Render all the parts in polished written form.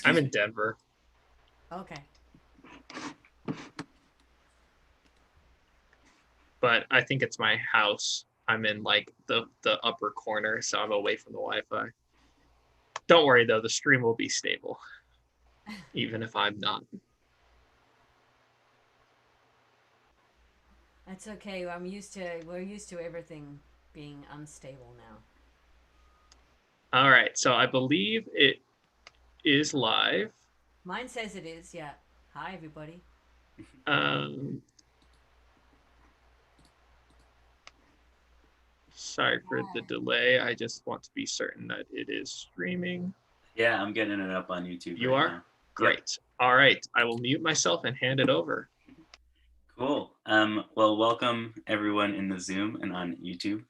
I'm Excuse in me. Denver, Okay. but I think it's my house. I'm in like the upper corner, so I'm away from the Wi-Fi. Don't worry though, the stream will be stable, even if I'm not. That's okay. We're used to everything being unstable now. All right, so I believe it is live. Mine says it is, yeah. Hi, everybody. Um, Sorry for the delay. I just want to be certain that it is streaming. Yeah, I'm getting it up on YouTube You right are? now. Yep. Great. All right. I will mute myself and hand it over. Cool. Well, welcome everyone in the Zoom and on YouTube.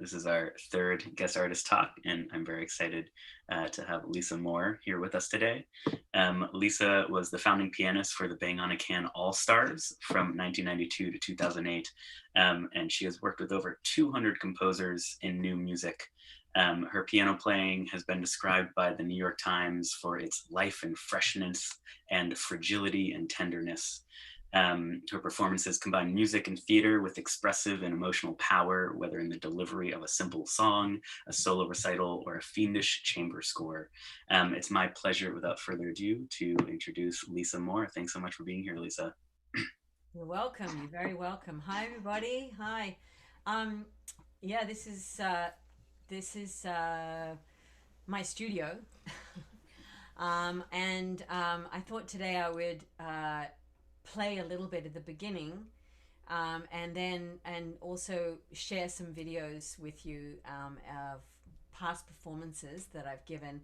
This is our third guest artist talk, and I'm very excited to have Lisa Moore here with us today. Lisa was the founding pianist for the Bang on a Can All Stars from 1992 to 2008, and she has worked with over 200 composers in new music. Her piano playing has been described by the New York Times for its life and freshness and fragility and tenderness. Her performances combine music and theater with expressive and emotional power, whether in the delivery of a simple song, a solo recital, or a fiendish chamber score. It's my pleasure, without further ado, to introduce Lisa Moore. Thanks so much for being here, Lisa. You're welcome. You're very welcome. Hi, everybody. Hi. Um, yeah, this is my studio. And I thought today I would play a little bit at the beginning, and also share some videos with you of past performances that I've given,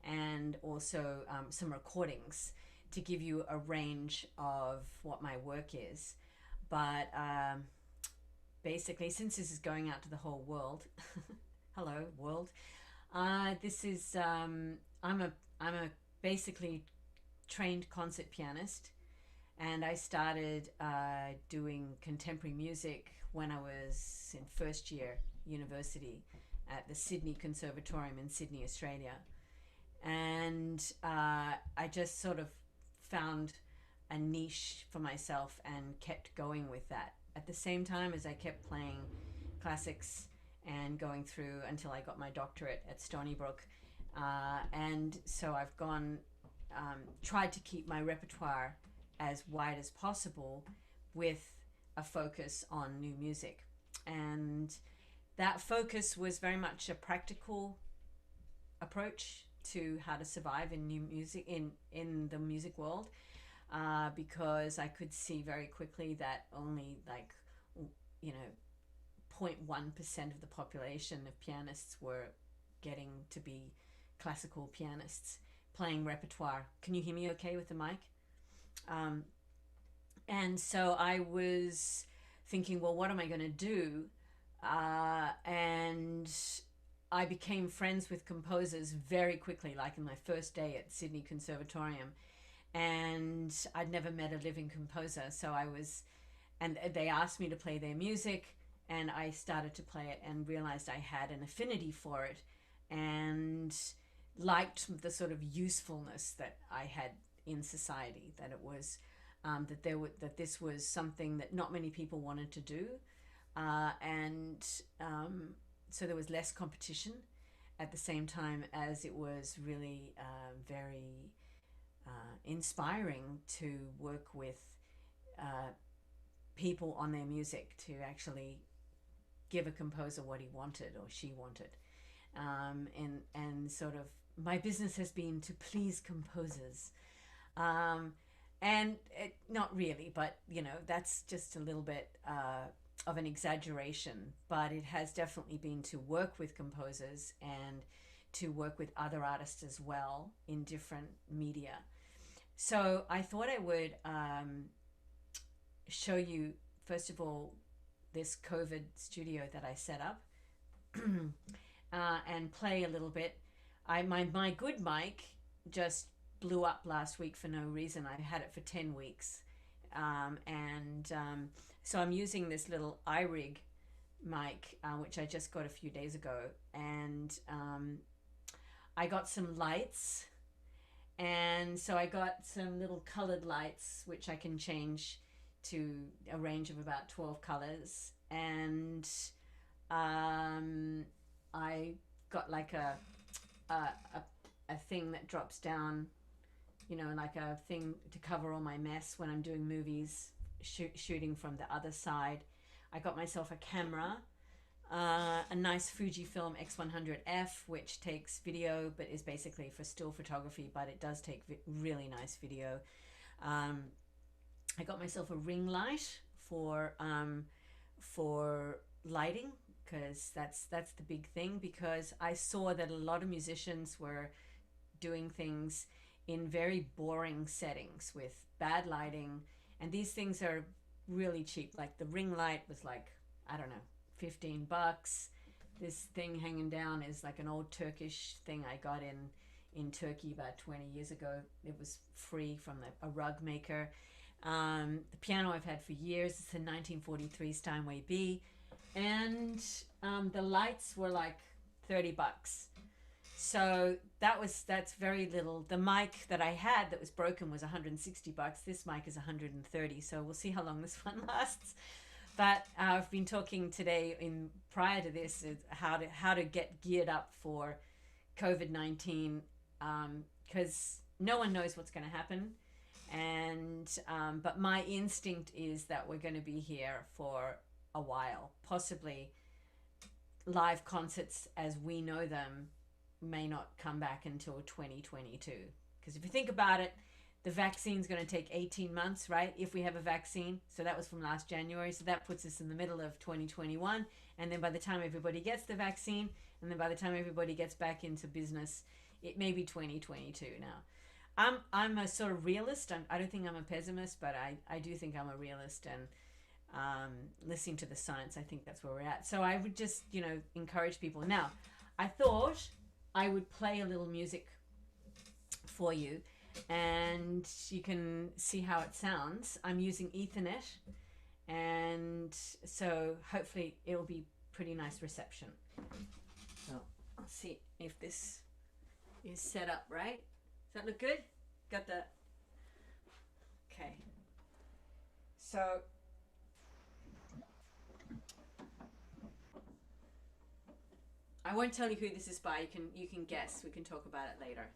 and also some recordings to give you a range of what my work is. But basically, since this is going out to the whole world, hello world. This is I'm a basically trained concert pianist, and I started doing contemporary music when I was in first year university at the Sydney Conservatorium in Sydney, Australia. And I just sort of found a niche for myself and kept going with that. At the same time as I kept playing classics and going through until I got my doctorate at Stony Brook. And so I've tried to keep my repertoire as wide as possible with a focus on new music. And that focus was very much a practical approach to how to survive in new music in the music world, because I could see very quickly that only like 0.1% of the population of pianists were getting to be classical pianists playing repertoire. Can you hear me okay with the mic? Um, and so I was thinking, well, what am I going to do? And I became friends with composers very quickly, like in my first day at Sydney Conservatorium. And I'd never met a living composer. So and they asked me to play their music, and I started to play it and realized I had an affinity for it, and liked the sort of usefulness that I had in society, that it was that this was something that not many people wanted to do, and so there was less competition at the same time as it was really very inspiring to work with uh, people on their music, to actually give a composer what he wanted or she wanted. And sort of my business has been to please composers. Um, and not really, but that's just a little bit of an exaggeration. But it has definitely been to work with composers and to work with other artists as well in different media. So I thought I would show you, first of all, this COVID studio that I set up, and play a little bit. My good mic just blew up last week for no reason. I had it for 10 weeks. And So I'm using this little iRig mic, which I just got a few days ago. And I got some lights, And so I got some little colored lights, which I can change to a range of about 12 colors. And I got like a, a, a thing that drops down, you know, like a thing to cover all my mess when I'm doing movies, shooting from the other side. I got myself a camera, a nice Fujifilm X100F, which takes video but is basically for still photography, but it does take really nice video. Um, I got myself a ring light for lighting, because that's the big thing, because I saw that a lot of musicians were doing things in very boring settings with bad lighting, and these things are really cheap. Like the ring light was like, I don't know, $15. This thing hanging down is like an old Turkish thing I got in Turkey about 20 years ago. It was free from a rug maker. The piano I've had for years. It's a 1943 Steinway B, and the lights were like $30. So that's very little. The mic that I had that was broken was $160. This mic is $130. So we'll see how long this one lasts. But I've been talking today in prior to this how to get geared up for COVID-19, because no one knows what's going to happen, and but my instinct is that we're going to be here for a while. Possibly live concerts as we know them may not come back until 2022. Because if you think about it, the vaccine's going to take 18 months, right? If we have a vaccine. So that was from last January. So that puts us in the middle of 2021. And then by the time everybody gets the vaccine, and then by the time everybody gets back into business, it may be 2022 now. I'm a sort of realist. I don't think I'm a pessimist, but I do think I'm a realist. And listening to the science, I think that's where we're at. So I would just, encourage people. Now, I thought I would play a little music for you, and you can see how it sounds. I'm using Ethernet, and so hopefully it'll be pretty nice reception. So I'll see if this is set up right. Does that look good? Got the... Okay. So I won't tell you who this is by. You can guess. We can talk about it later.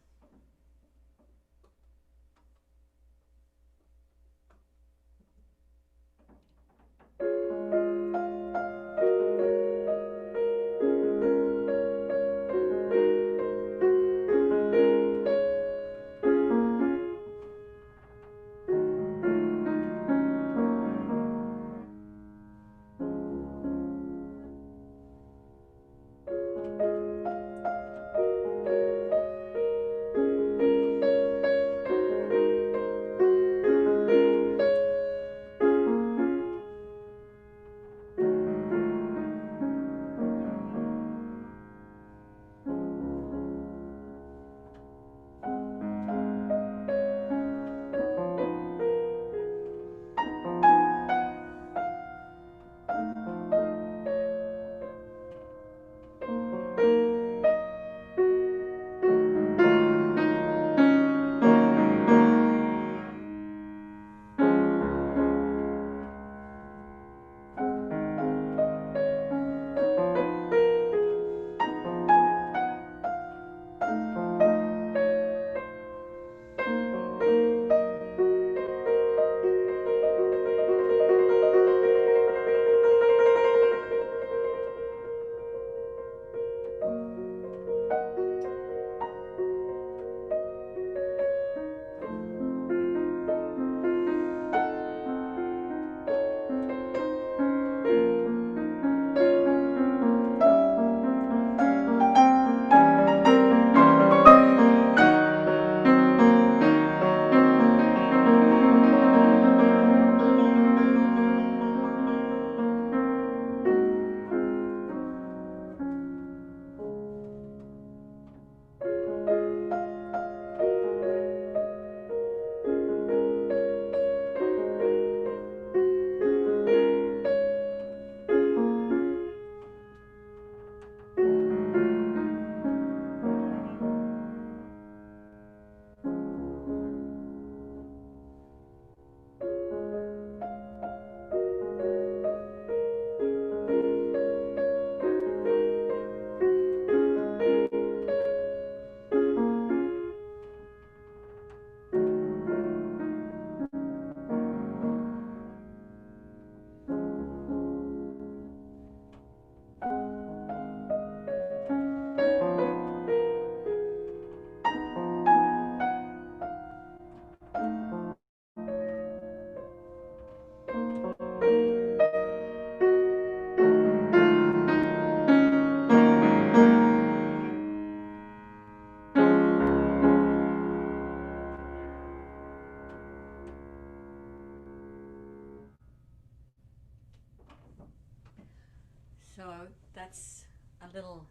So that's a little.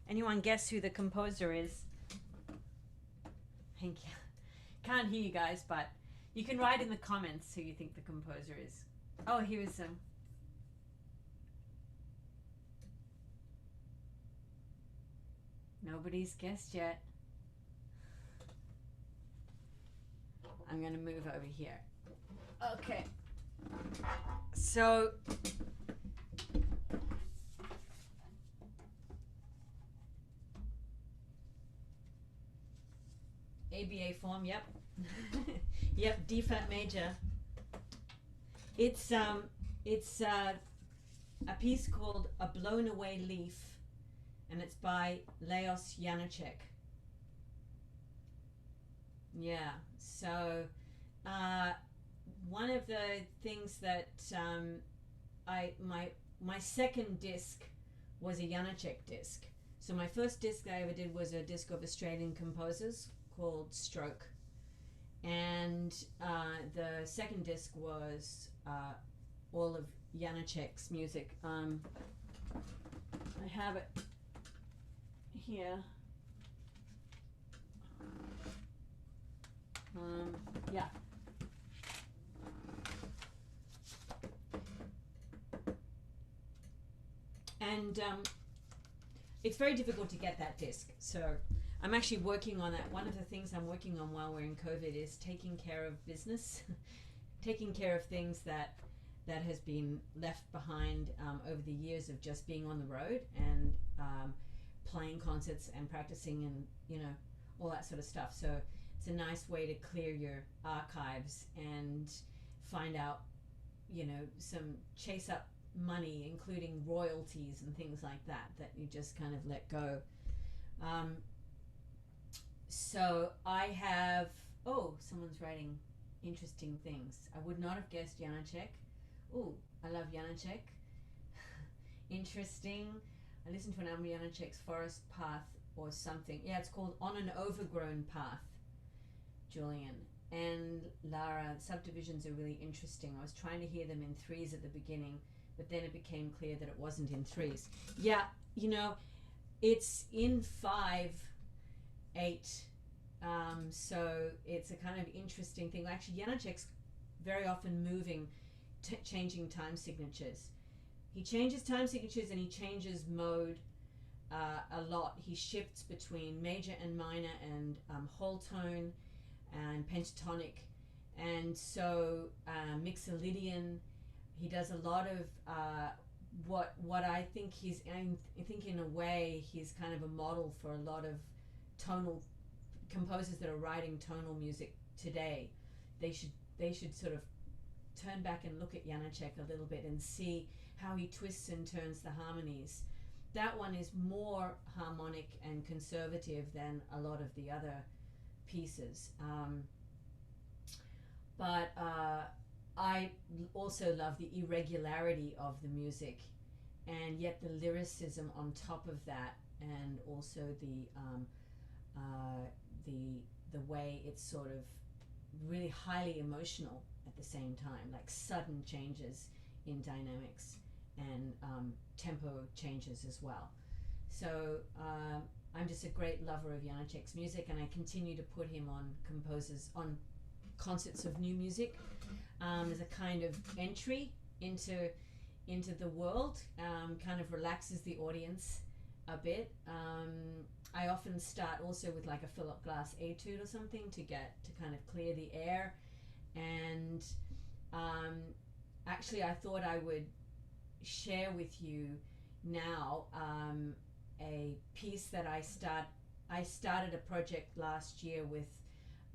Anyone guess who the composer is? Thank you. Can't hear you guys, but you can write in the comments who you think the composer is. Oh, here is some. Nobody's guessed yet. I'm going to move over here. Okay. So ABA form, yep. Yep, D flat major. It's a piece called A Blown Away Leaf, and it's by Leos Janáček. Yeah, so one of the things that my second disc was a Janáček disc. So my first disc I ever did was a disc of Australian composers called Stroke, and the second disc was all of Janáček's music. I have it here. Yeah. And it's very difficult to get that disc, so I'm actually working on that. One of the things I'm working on while we're in COVID is taking care of business, taking care of things that has been left behind over the years of just being on the road and playing concerts and practicing and, you know, all that sort of stuff. So it's a nice way to clear your archives and find out, you know, chase up money, including royalties and things like that you just kind of let go. So I have, oh, someone's writing interesting things. I would not have guessed Janáček. Oh, I love Janáček. Interesting. I listened to an album, Janáček's Forest Path or something. Yeah, it's called On an Overgrown Path, Julian. And Lara, subdivisions are really interesting. I was trying to hear them in threes at the beginning, but then it became clear that it wasn't in threes. Yeah, you know, it's in 5/8. So it's a kind of interesting thing. Actually, Janáček's very often moving, changing time signatures. He changes time signatures and he changes mode a lot. He shifts between major and minor and whole tone and pentatonic, and so Mixolydian. He does a lot of what I think I think in a way he's kind of a model for a lot of tonal composers that are writing tonal music today. They should sort of turn back and look at Janáček a little bit and see how he twists and turns the harmonies. That one is more harmonic and conservative than a lot of the other pieces. But I also love the irregularity of the music, and yet the lyricism on top of that, and also the way it's sort of really highly emotional at the same time, like sudden changes in dynamics and tempo changes as well. So I'm just a great lover of Janáček's music, and I continue to put him on concerts of new music as a kind of entry into the world. Kind of relaxes the audience a bit. I often start also with like a Philip Glass etude or something to kind of clear the air. And actually I thought I would share with you now a piece that I started a project last year with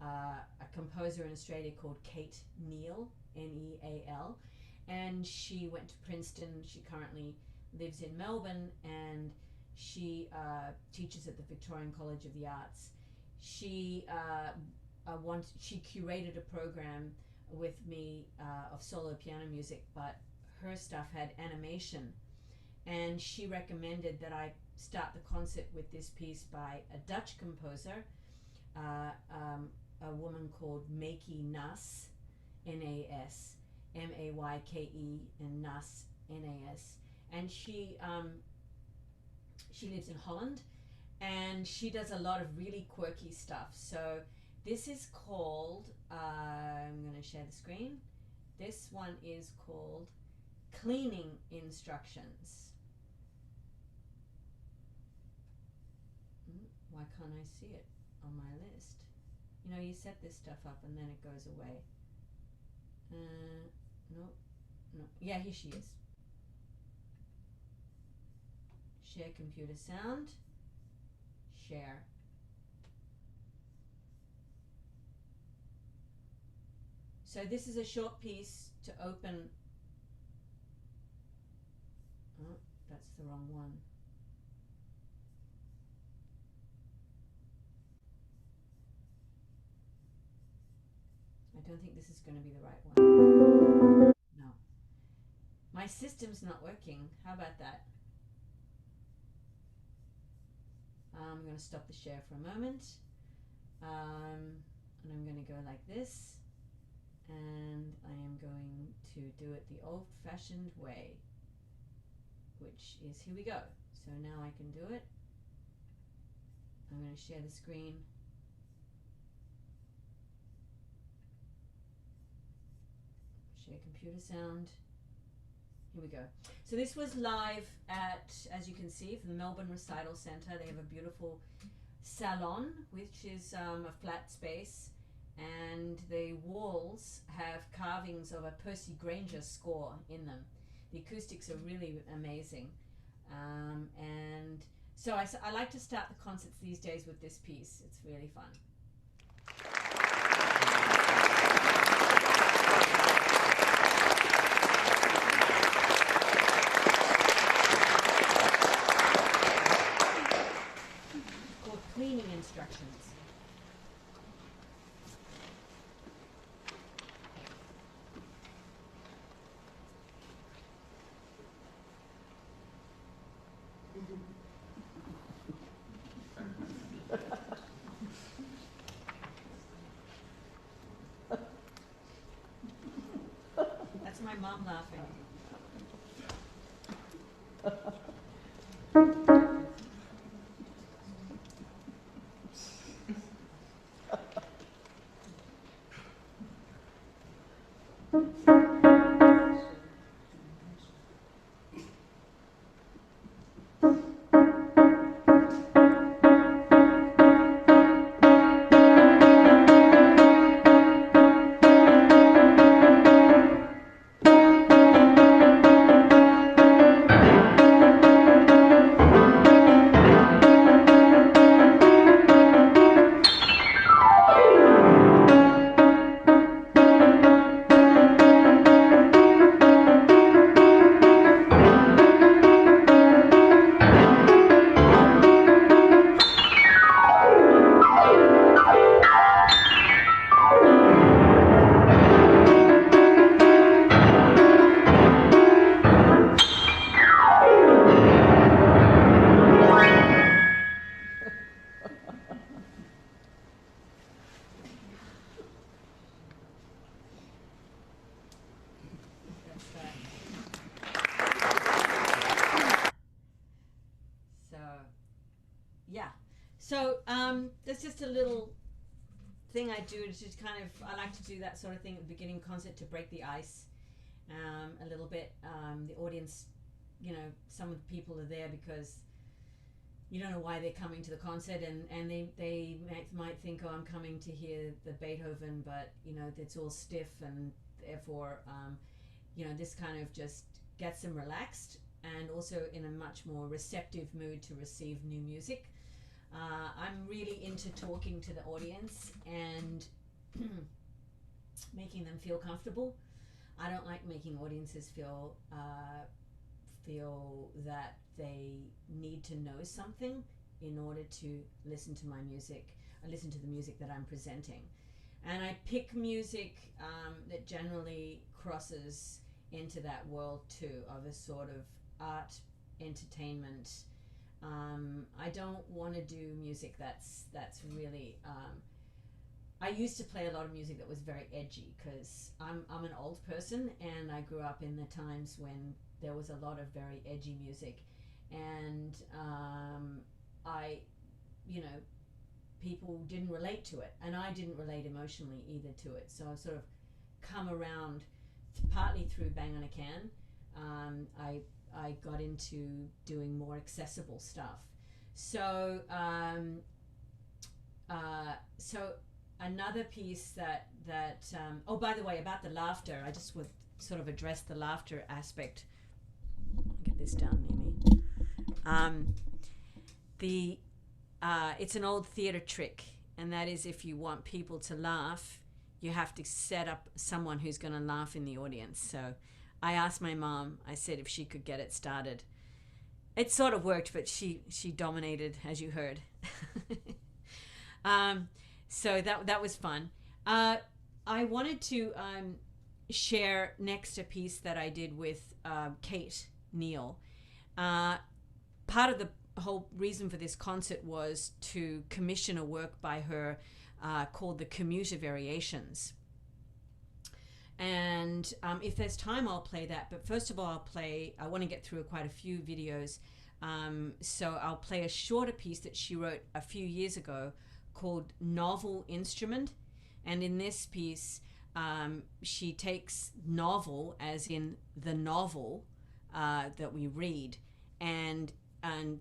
a composer in Australia called Kate Neal, Neal, and she went to Princeton. She currently lives in Melbourne, and she teaches at the Victorian College of the Arts. She curated a program with me of solo piano music, but her stuff had animation, and she recommended that I start the concert with this piece by a Dutch composer, a woman called Mayke Nas, Nas, Mayke, and Nas, Nas, and she lives in Holland, and she does a lot of really quirky stuff. So this is called, I'm going to share the screen. This one is called Cleaning Instructions. Why can't I see it on my list? You know, you set this stuff up and then it goes away. No. Yeah, here she is. Share computer sound. Share. So this is a short piece to open. Oh, that's the wrong one. I don't think this is going to be the right one. No. My system's not working. How about that? I'm going to stop the share for a moment. And I'm going to go like this. And I am going to do it the old-fashioned way, which is, here we go. So now I can do it. I'm going to share the screen. Share computer sound. Here we go. So this was live at, as you can see, from the Melbourne Recital Centre. They have a beautiful salon, which is a flat space, and the walls have carvings of a Percy Grainger score in them. The acoustics are really amazing. And so I like to start the concerts these days with this piece. It's really fun. It's called Cleaning Instructions. That's my mom laughing. So that's just a little thing I do. It's just kind of, I like to do that sort of thing at the beginning concert to break the ice a little bit. The audience, you know, some of the people are there because you don't know why they're coming to the concert, and they might think, oh, I'm coming to hear the Beethoven, but you know, it's all stiff, and therefore you know, this kind of just gets them relaxed and also in a much more receptive mood to receive new music. I'm really into talking to the audience and making them feel comfortable. I don't like making audiences feel that they need to know something in order to listen to my music, listen to the music that I'm presenting. And I pick music that generally crosses into that world too, of a sort of art entertainment. I don't want to do music that's really I used to play a lot of music that was very edgy because I'm an old person, and I grew up in the times when there was a lot of very edgy music, and I, you know, people didn't relate to it, and I didn't relate emotionally either to it. So I've sort of come around, partly through Bang on a Can. I got into doing more accessible stuff. So so another piece that oh, by the way, about the laughter, I just would sort of address the laughter aspect. I'll get this down near me. It's an old theater trick, and that is, if you want people to laugh, you have to set up someone who's going to laugh in the audience. So I asked my mom, I said if she could get it started. It sort of worked, but she dominated, as you heard. So that was fun. I wanted to share next a piece that I did with Kate Neal. Part of the whole reason for this concert was to commission a work by her called The Commuter Variations. And if there's time, I'll play that. But first of all, I want to get through quite a few videos. So I'll play a shorter piece that she wrote a few years ago called Novel Instrument. And in this piece, she takes novel, as in the novel that we read, and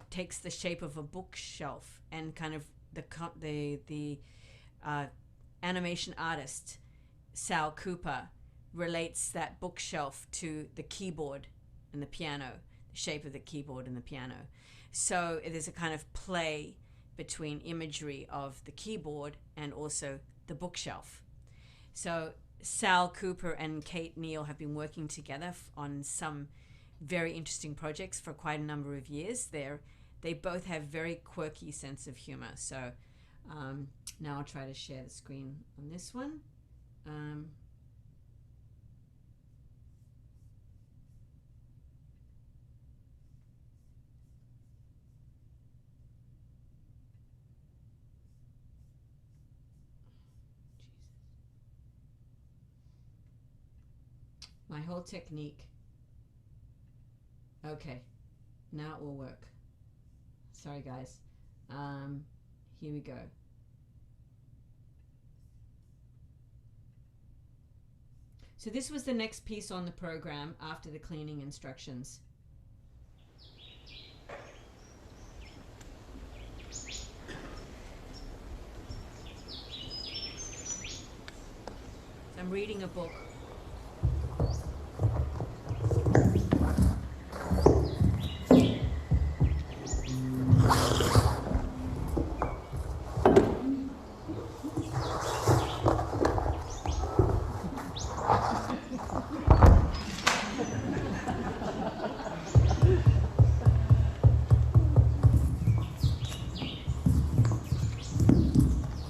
takes the shape of a bookshelf, and kind of the animation artist Sal Cooper relates that bookshelf to the keyboard and the piano, the shape of the keyboard and the piano. So there's a kind of play between imagery of the keyboard and also the bookshelf. So Sal Cooper and Kate Neal have been working together on some very interesting projects for quite a number of years. They both have very quirky sense of humor. So now I'll try to share the screen on this one. My whole technique. Okay, now it will work. Sorry guys. Here we go. So this was the next piece on the program after the cleaning instructions. I'm reading a book.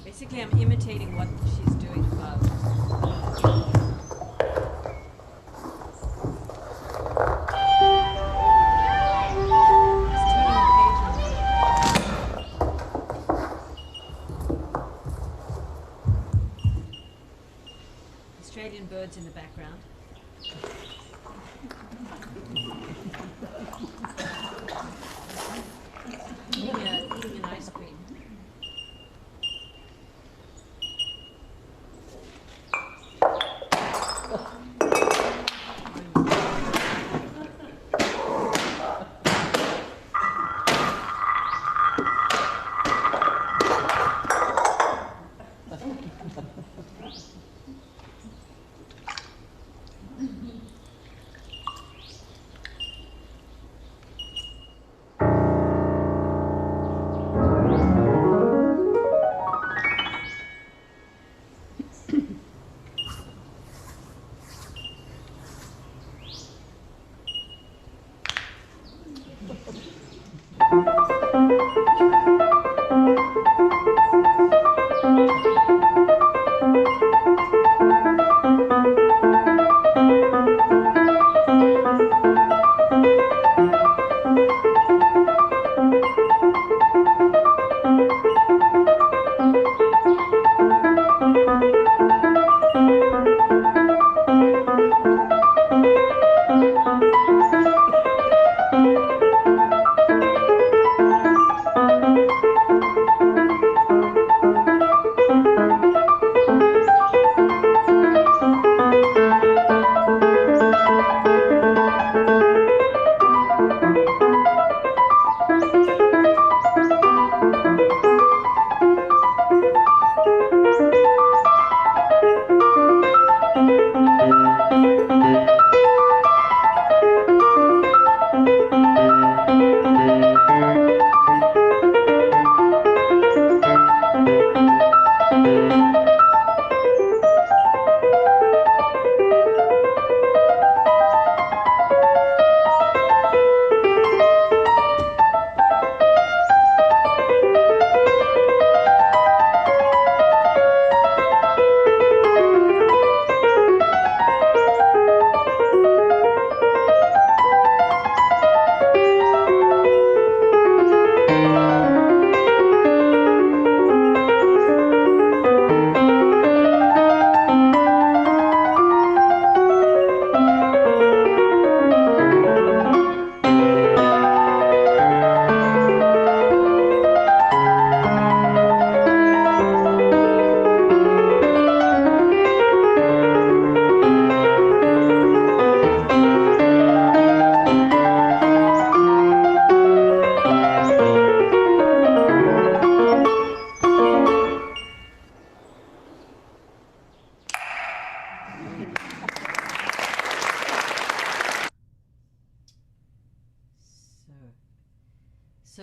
Basically, I'm imitating what she's doing above. Australian birds in the background. Eating an ice cream.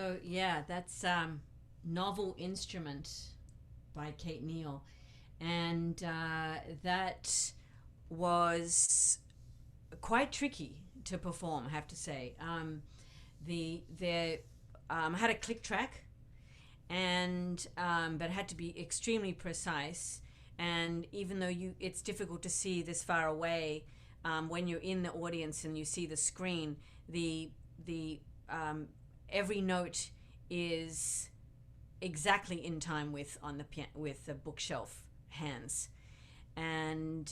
So yeah, that's Novel Instrument by Kate Neal, and that was quite tricky to perform, I have to say. The had a click track, and but it had to be extremely precise. And even though it's difficult to see this far away, when you're in the audience and you see the screen, the every note is exactly in time with on the with the bookshelf hands, and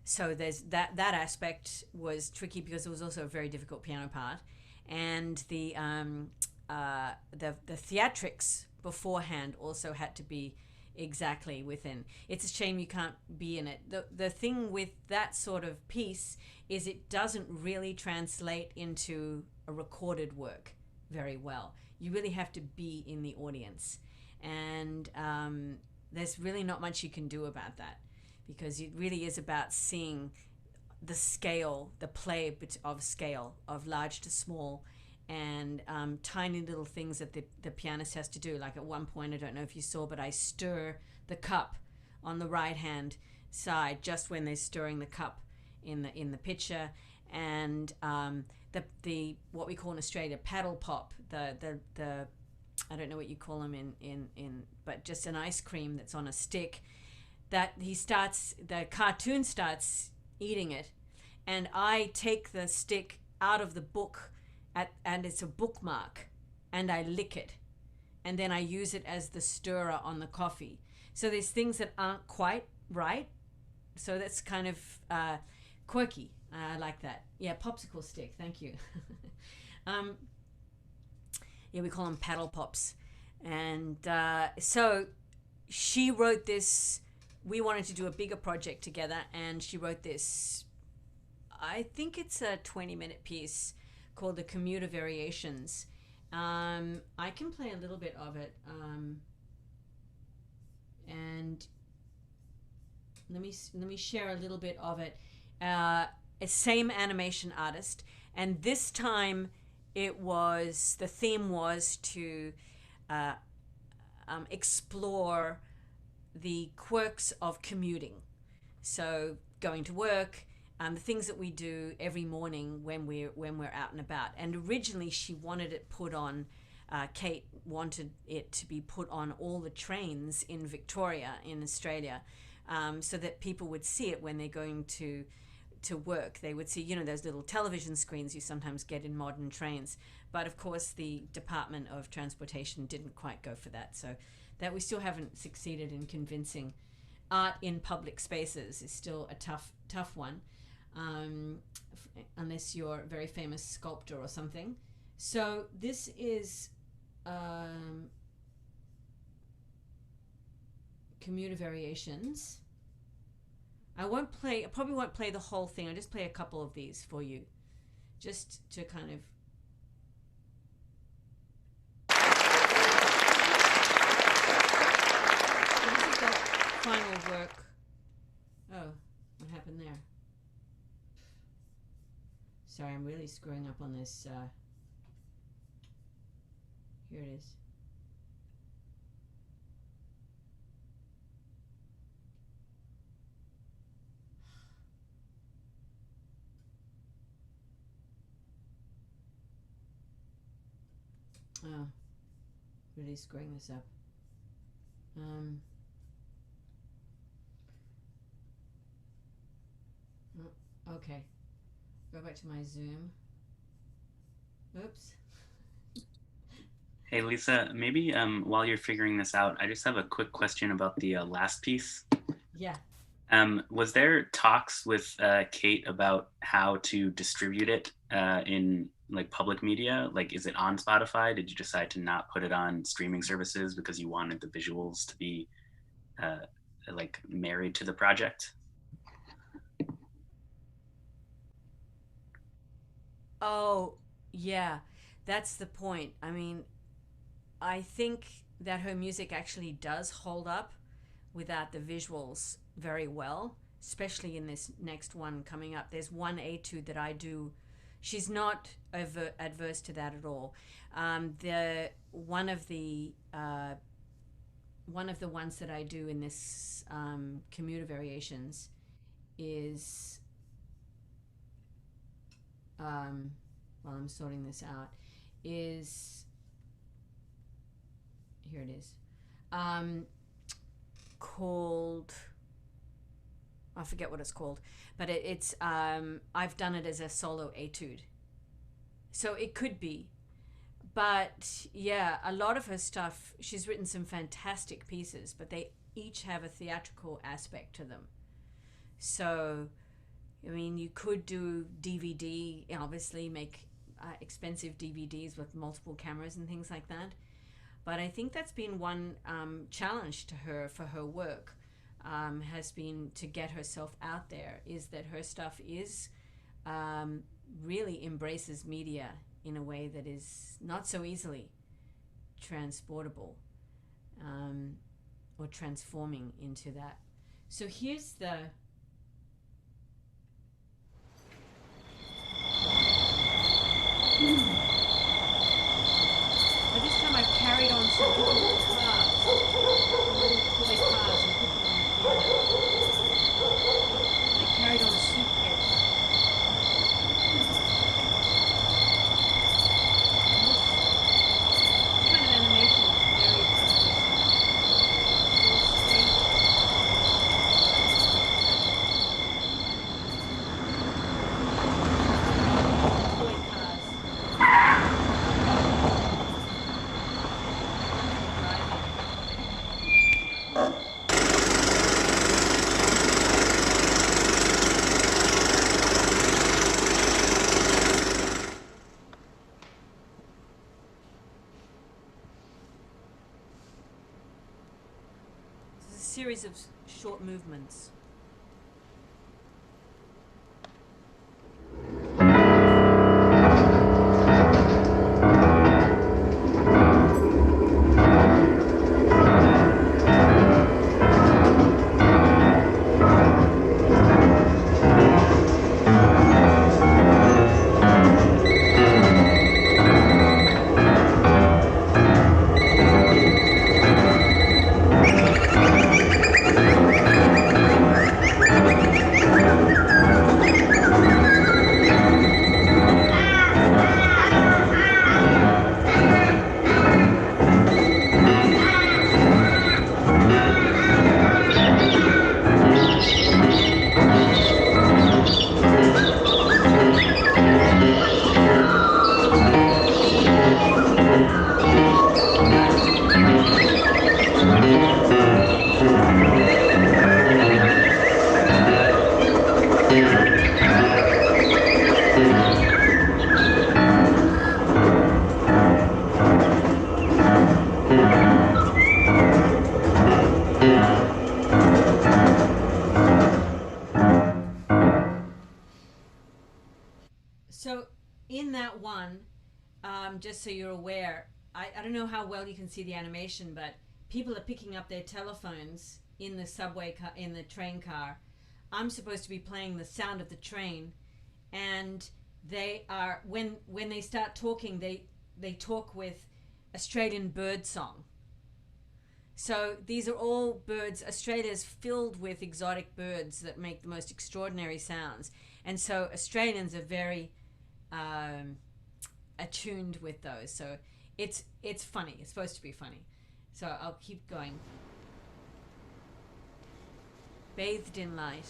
so there's that aspect was tricky because it was also a very difficult piano part, and the theatrics beforehand also had to be exactly within. It's a shame you can't be in it. The thing with that sort of piece is it doesn't really translate into a recorded work very well. You really have to be in the audience, and there's really not much you can do about that, because it really is about seeing the scale, the play of scale, of large to small, and tiny little things that the pianist has to do. Like at one point, I don't know if you saw, but I stir the cup on the right hand side just when they're stirring the cup in the picture, and the what we call in Australia paddle pop, the I don't know what you call them in but just an ice cream that's on a stick, that the cartoon starts eating it, and I take the stick out of the book and it's a bookmark, and I lick it, and then I use it as the stirrer on the coffee. So there's things that aren't quite right. So that's kind of quirky. I like that. Yeah, popsicle stick. Thank you. Yeah, we call them paddle pops. And so she wrote this. We wanted to do a bigger project together, and she wrote this. I think it's a 20-minute piece called The Commuter Variations. I can play a little bit of it. And let me share a little bit of it. Same animation artist, and this time the theme was to explore the quirks of commuting. So going to work, the things that we do every morning when we're out and about. And originally, she wanted it put on. Kate wanted it to be put on all the trains in Victoria, in Australia, so that people would see it when they're going to work. They would see, those little television screens you sometimes get in modern trains. But of course, the Department of Transportation didn't quite go for that. So that we still haven't succeeded in convincing. Art in public spaces is still a tough one, unless you're a very famous sculptor or something. So this is Commuter Variations. I probably won't play the whole thing. I'll just play a couple of these for you, just to kind of. So this is the final work. Oh, what happened there? Sorry, I'm really screwing up on this. Here it is. Oh, really screwing this up. Okay, go back to my Zoom. Oops. Hey Lisa, maybe while you're figuring this out, I just have a quick question about the last piece. Yeah. Was there talks with Kate about how to distribute it in like public media? Like, is it on Spotify? Did you decide to not put it on streaming services because you wanted the visuals to be like married to the project? Oh, yeah. That's the point. I mean, I think that her music actually does hold up without the visuals very well, especially in this next one coming up. There's one etude that I do she's not adverse to that at all. The one of the ones that I do in this commuter variations is while I'm sorting this out is here it is called, I forget what it's called, but it's I've done it as a solo etude, so it could be. But yeah, a lot of her stuff, she's written some fantastic pieces, but they each have a theatrical aspect to them. So I mean, you could do DVD, obviously make expensive DVDs with multiple cameras and things like that. But I think that's been one challenge to her for her work, has been to get herself out there, is that her stuff is really embraces media in a way that is not so easily transportable or transforming into that. So here's the... But this time I've carried on some little cars, little toy cars, and put them on the piano. I carried on a suitcase. This kind of animation is very artistic. Toy cars. This is a series of short movements. So in that one, just so you're aware, I don't know how well you can see the animation, but people are picking up their telephones in the subway car, in the train car. I'm supposed to be playing the sound of the train, and they are, when they start talking, they talk with Australian bird song. So these are all birds. Australia's filled with exotic birds that make the most extraordinary sounds, and so Australians are very attuned with those. So it's funny. It's supposed to be funny. So I'll keep going. Bathed in light.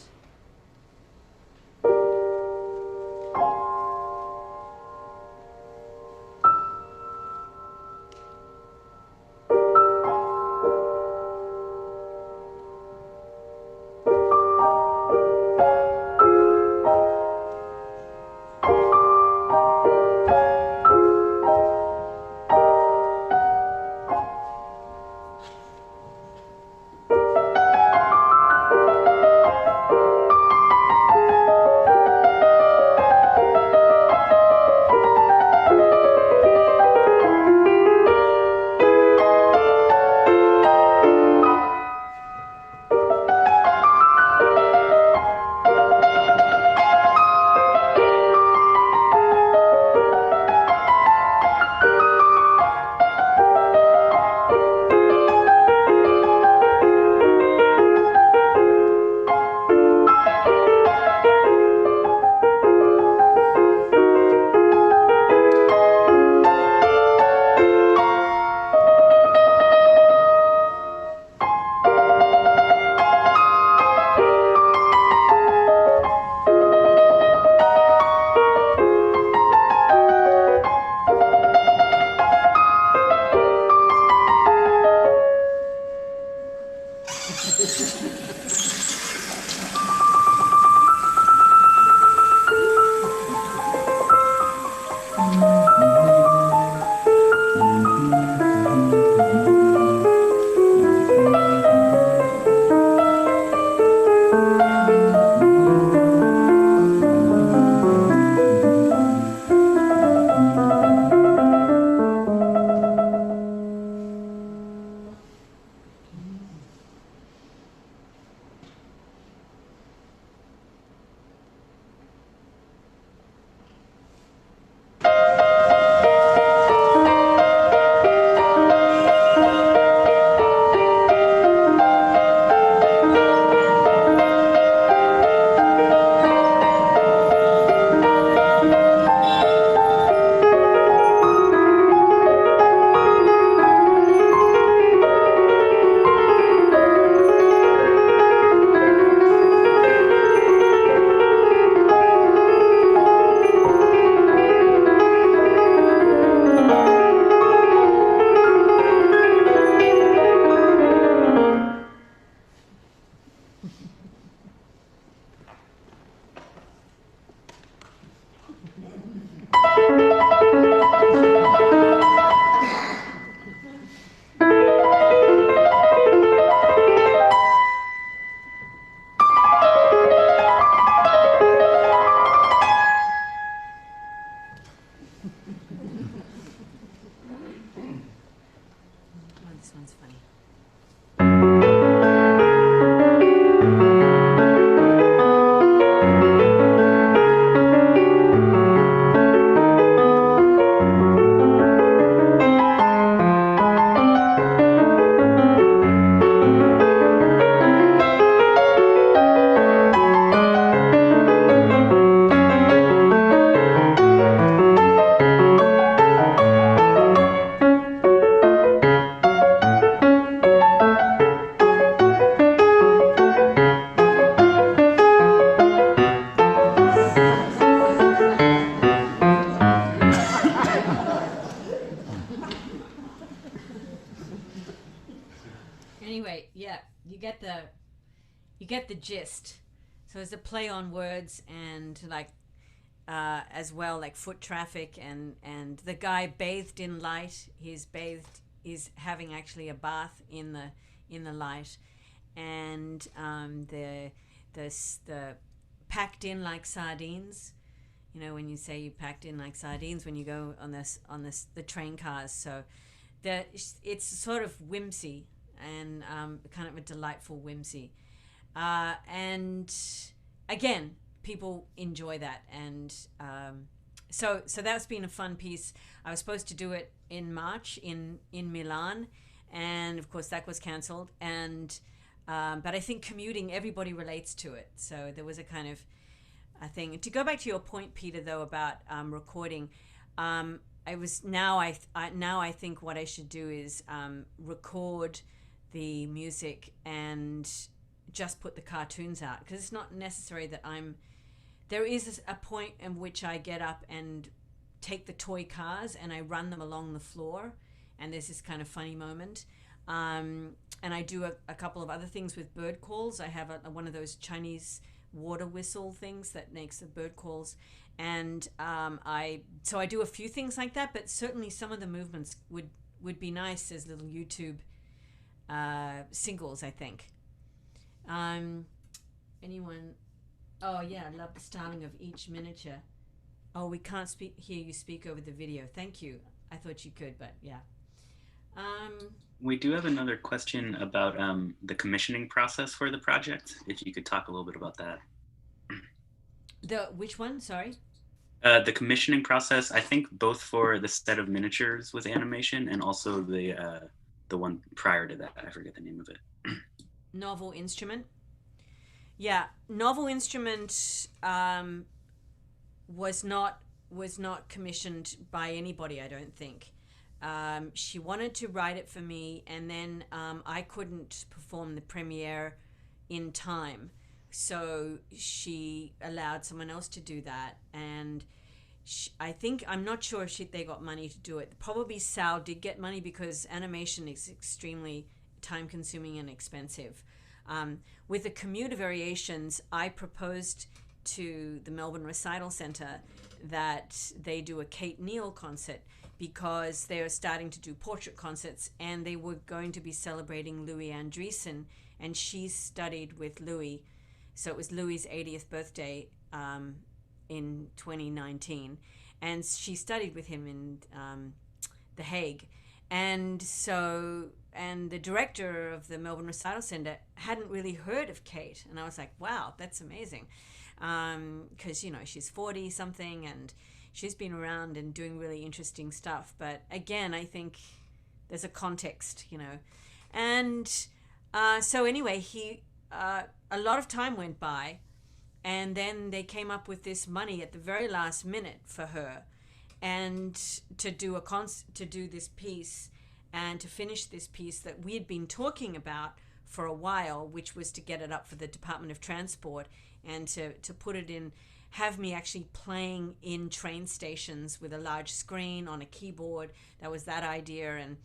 gist. So there's a play on words and like as well, like foot traffic, and the guy bathed in light. He's having actually a bath in the light, and the packed in like sardines. You know, when you say you packed in like sardines when you go on the train cars. So it's sort of whimsy and kind of a delightful whimsy, and again, people enjoy that, and so that's been a fun piece. I was supposed to do it in March in Milan, and of course that was cancelled. And but I think commuting, everybody relates to it. So there was a kind of a thing. To go back to your point, Peter, though, about recording, I was now I think what I should do is record the music and just put the cartoons out, because it's not necessary that there is a point in which I get up and take the toy cars and I run them along the floor, and there's this kind of funny moment. And I do a couple of other things with bird calls. I have one of those Chinese water whistle things that makes the bird calls, and I do a few things like that. But certainly some of the movements would be nice as little YouTube singles, I think. Anyone? Oh yeah, I love the styling of each miniature. Oh, we can't hear you speak over the video. Thank you. I thought you could, but yeah. We do have another question about the commissioning process for the project. If you could talk a little bit about that. Which one? Sorry. The commissioning process, I think both for the set of miniatures with animation and also the one prior to that. I forget the name of it. Novel instrument. Yeah, novel instrument was not commissioned by anybody, I don't think. She wanted to write it for me, and then I couldn't perform the premiere in time, so she allowed someone else to do that. And I'm not sure if they got money to do it. Probably Sal did get money, because animation is extremely time consuming and expensive. With the commuter variations, I proposed to the Melbourne Recital Centre that they do a Kate Neal concert, because they are starting to do portrait concerts, and they were going to be celebrating Louis Andriessen, and she studied with Louis. So it was Louis's 80th birthday in 2019, and she studied with him in The Hague. And the director of the Melbourne Recital Centre hadn't really heard of Kate, and I was like, wow, that's amazing, because she's 40 something, and she's been around and doing really interesting stuff. But again, I think there's a context, and so anyway, a lot of time went by, and then they came up with this money at the very last minute for her, and to do this piece, and to finish this piece that we had been talking about for a while, which was to get it up for the Department of Transport, and to put it in, have me actually playing in train stations with a large screen on a keyboard. That was that idea, and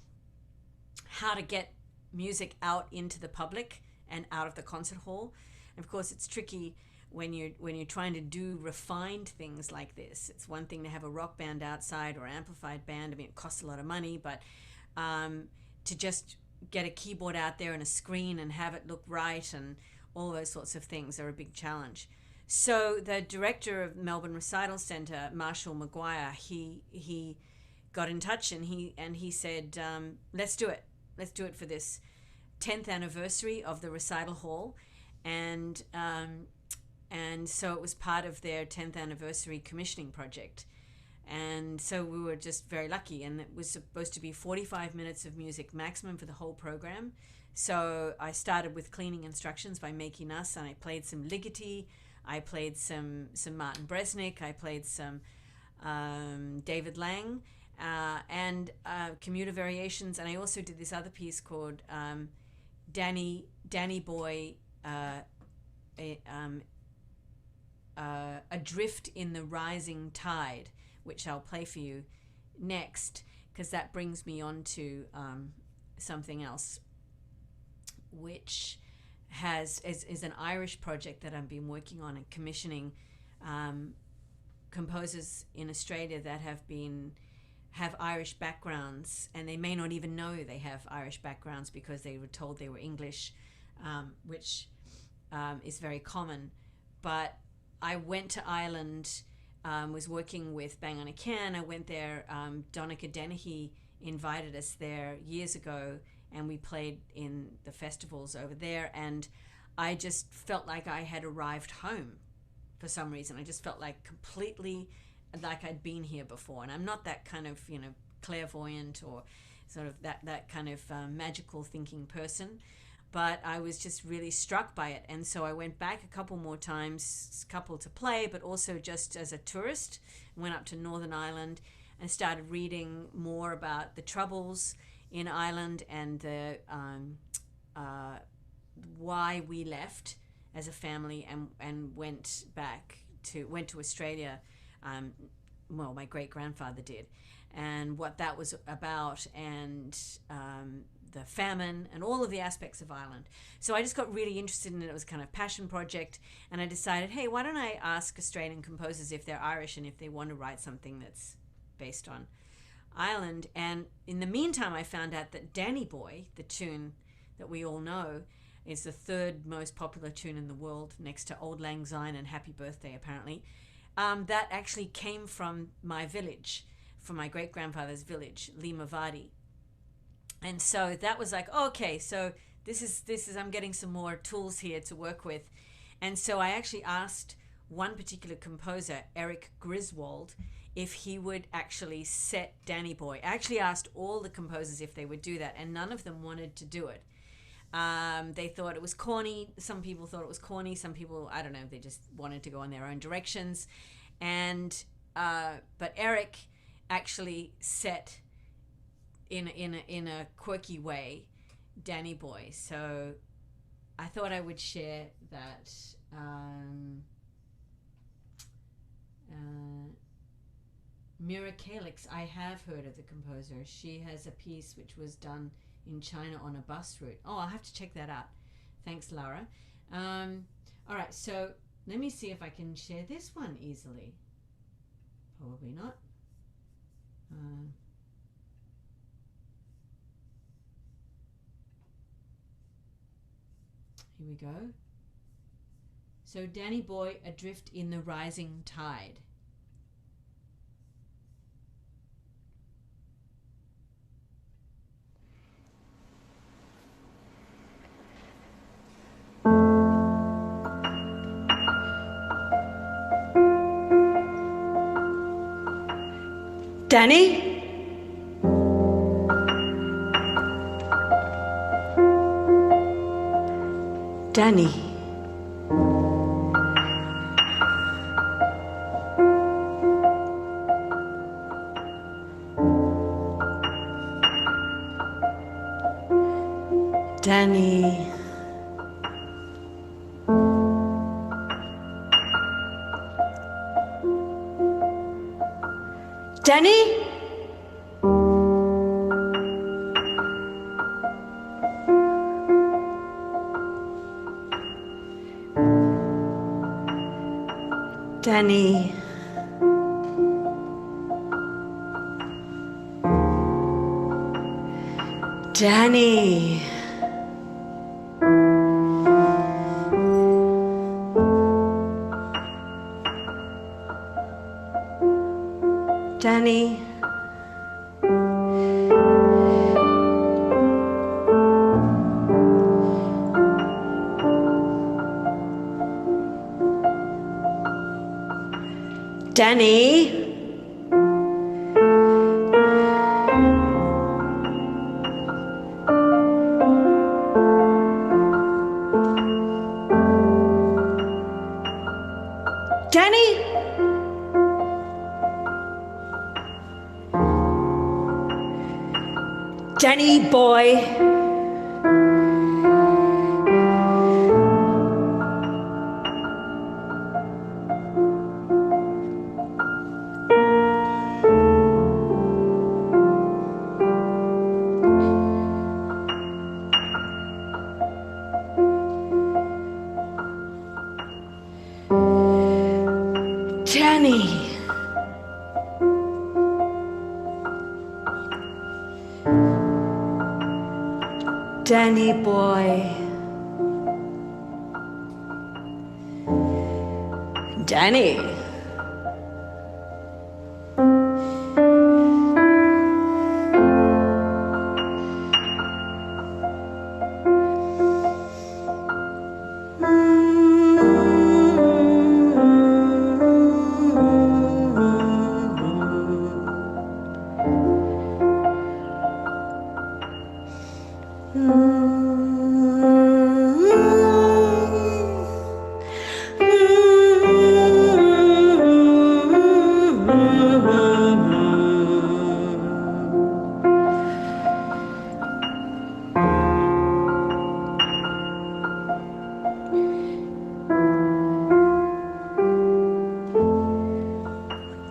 how to get music out into the public and out of the concert hall. And of course, it's tricky when you're trying to do refined things like this. It's one thing to have a rock band outside or amplified band. I mean, it costs a lot of money, but to just get a keyboard out there and a screen and have it look right and all those sorts of things are a big challenge. So the director of Melbourne Recital Centre, Marshall Maguire, he got in touch, and he said, let's do it for this 10th anniversary of the recital hall. And so it was part of their 10th anniversary commissioning project. And so we were just very lucky, and it was supposed to be 45 minutes of music maximum for the whole program. So I started with cleaning instructions by Making Us, and I played some Ligeti, I played some Martin Bresnik, I played some David Lang, and commuter variations, and I also did this other piece called Danny Boy, Adrift in the Rising Tide, which I'll play for you next, because that brings me on to something else, which is an Irish project that I've been working on and commissioning composers in Australia that have Irish backgrounds, and they may not even know they have Irish backgrounds because they were told they were English, which is very common. But I went to Ireland, was working with Bang on a Can. I went there. Donica Dennehy invited us there years ago, and we played in the festivals over there. And I just felt like I had arrived home for some reason. I just felt like completely like I'd been here before. And I'm not that kind of, clairvoyant or sort of that kind of magical thinking person. But I was just really struck by it. And so I went back a couple more times, couple to play, but also just as a tourist. Went up to Northern Ireland and started reading more about the troubles in Ireland and the why we left as a family and went to Australia. Well, my great grandfather did, and what that was about, and the famine and all of the aspects of Ireland. So I just got really interested in it. It was kind of passion project, and I decided, hey, why don't I ask Australian composers if they're Irish and if they want to write something that's based on Ireland. And in the meantime, I found out that Danny Boy, the tune that we all know, is the third most popular tune in the world, next to Auld Lang Syne and Happy Birthday, apparently. That actually came from my village, from my great-grandfather's village, Limavady. And so that was like, okay, so this is I'm getting some more tools here to work with. And so I actually asked one particular composer, Eric Griswold, if he would actually set Danny Boy. I actually asked all the composers if they would do that, and none of them wanted to do it. They thought it was corny. Some people thought it was corny. Some people, I don't know, they just wanted to go in their own directions. And but Eric actually set in a quirky way Danny Boy. So I thought I would share that. Mira Kalix, I have heard of the composer. She has a piece which was done in China on a bus route. Oh, I'll have to check that out. Thanks, Lara. All right, so let me see if I can share this one easily. Probably not. Here we go. So Danny Boy, Adrift in the Rising Tide. Danny? Danny. Danny. Danny? Danny. Danny. Danny. Danny. Danny. Danny boy. Danny. Danny boy. Danny.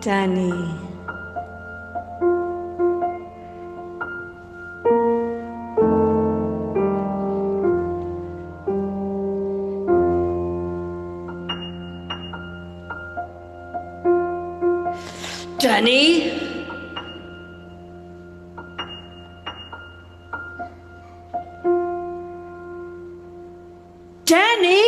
Danny. Danny. Danny.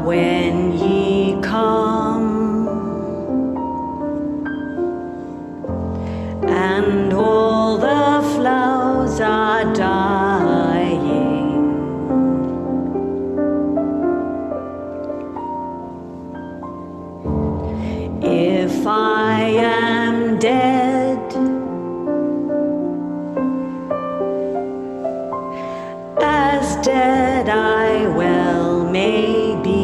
When ye come and all the flowers are dying, if I am dead, as dead I well may be,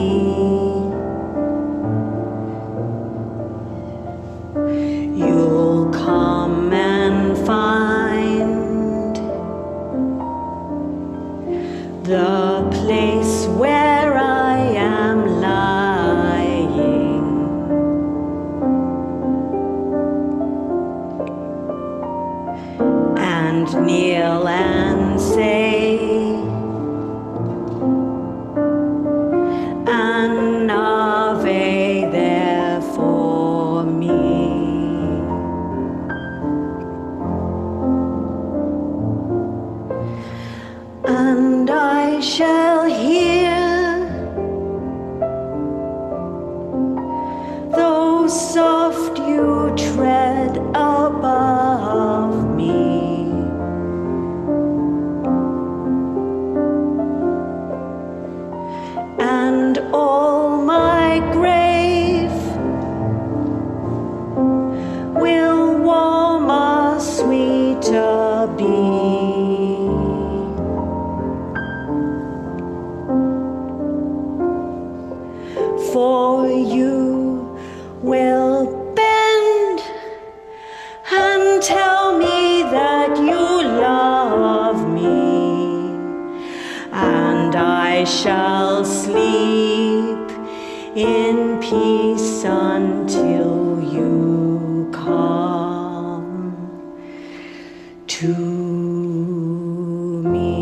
you'll come and kneel and say, an Ave there for me. And I shall hear though soft you tread above me, and all my grave will warmer, sweeter be. For you will bend and tell me that you love me, and I shall sleep in peace until you come to me.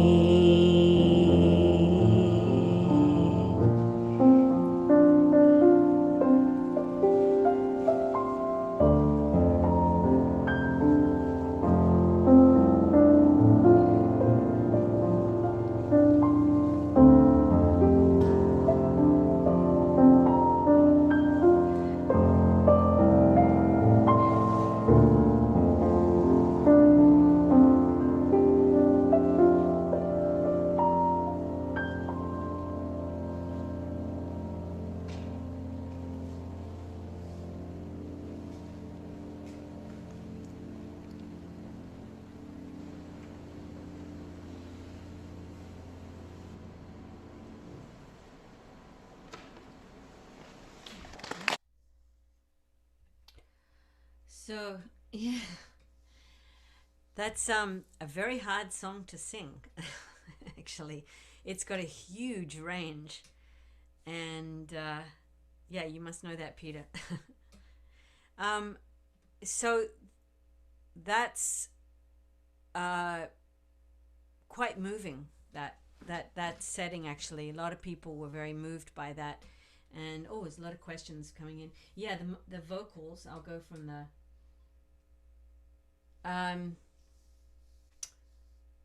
So, yeah, that's a very hard song to sing. Actually, it's got a huge range, and yeah, you must know that, Peter. um, so that's quite moving. That setting, actually, a lot of people were very moved by that, and oh, there's a lot of questions coming in. Yeah, the vocals. I'll go from the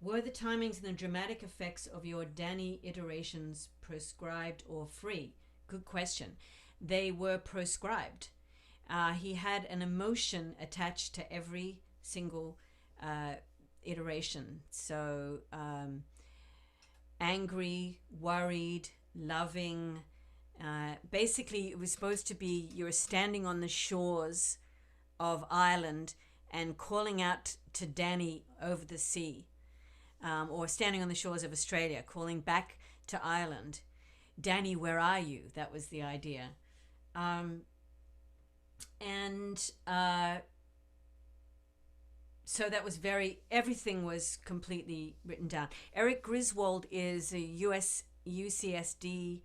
were the timings and the dramatic effects of your Danny iterations prescribed or free? Good question. They were prescribed. He had an emotion attached to every single iteration. So angry, worried, loving. Basically, it was supposed to be you're standing on the shores of Ireland and calling out to Danny over the sea, or standing on the shores of Australia, calling back to Ireland. Danny, where are you? That was the idea. And so that was everything was completely written down. Eric Griswold is a US UCSD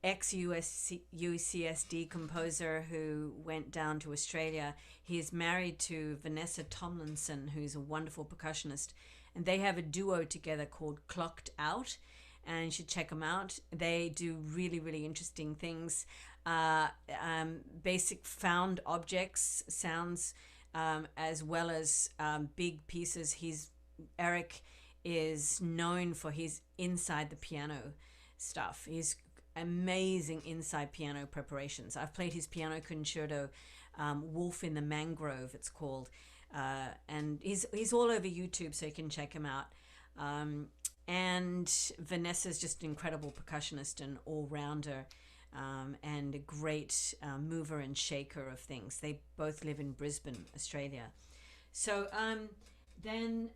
ex-UCSD composer who went down to Australia. He is married to Vanessa Tomlinson, who's a wonderful percussionist, and they have a duo together called Clocked Out, and you should check them out. They do really, really interesting things. Basic found objects, sounds, as well as big pieces. Eric is known for his inside the piano stuff. He's amazing inside piano preparations. I've played his piano concerto, Wolf in the Mangrove it's called, and he's all over YouTube, so you can check him out. And Vanessa's just an incredible percussionist and all-rounder, and a great mover and shaker of things. They both live in Brisbane, Australia. So then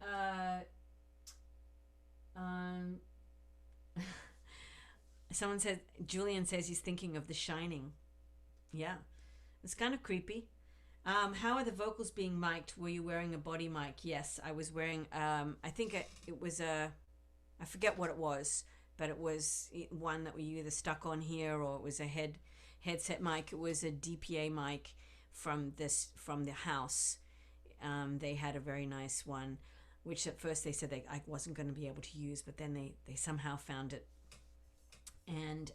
someone said, Julian says he's thinking of The Shining. Yeah, it's kind of creepy. How are the vocals being mic'd? Were you wearing a body mic? Yes, I was wearing, I think it was I forget what it was, but it was one that we either stuck on here or it was a headset mic. It was a DPA mic from the house. They had a very nice one which at first they said I wasn't going to be able to use, but then they somehow found it. And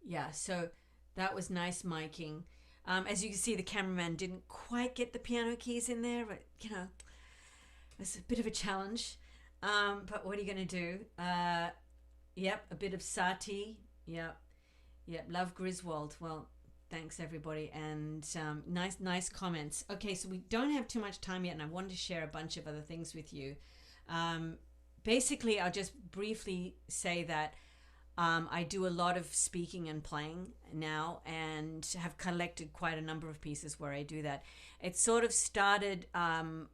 yeah, so that was nice miking. As you can see, the cameraman didn't quite get the piano keys in there, but you know, it's a bit of a challenge. But what are you going to do? Yep, a bit of Sati. Yep, love Griswold. Well, thanks everybody, and nice comments. Okay, so we don't have too much time yet, and I wanted to share a bunch of other things with you. Basically, I'll just briefly say that I do a lot of speaking and playing now, and have collected quite a number of pieces where I do that. It sort of started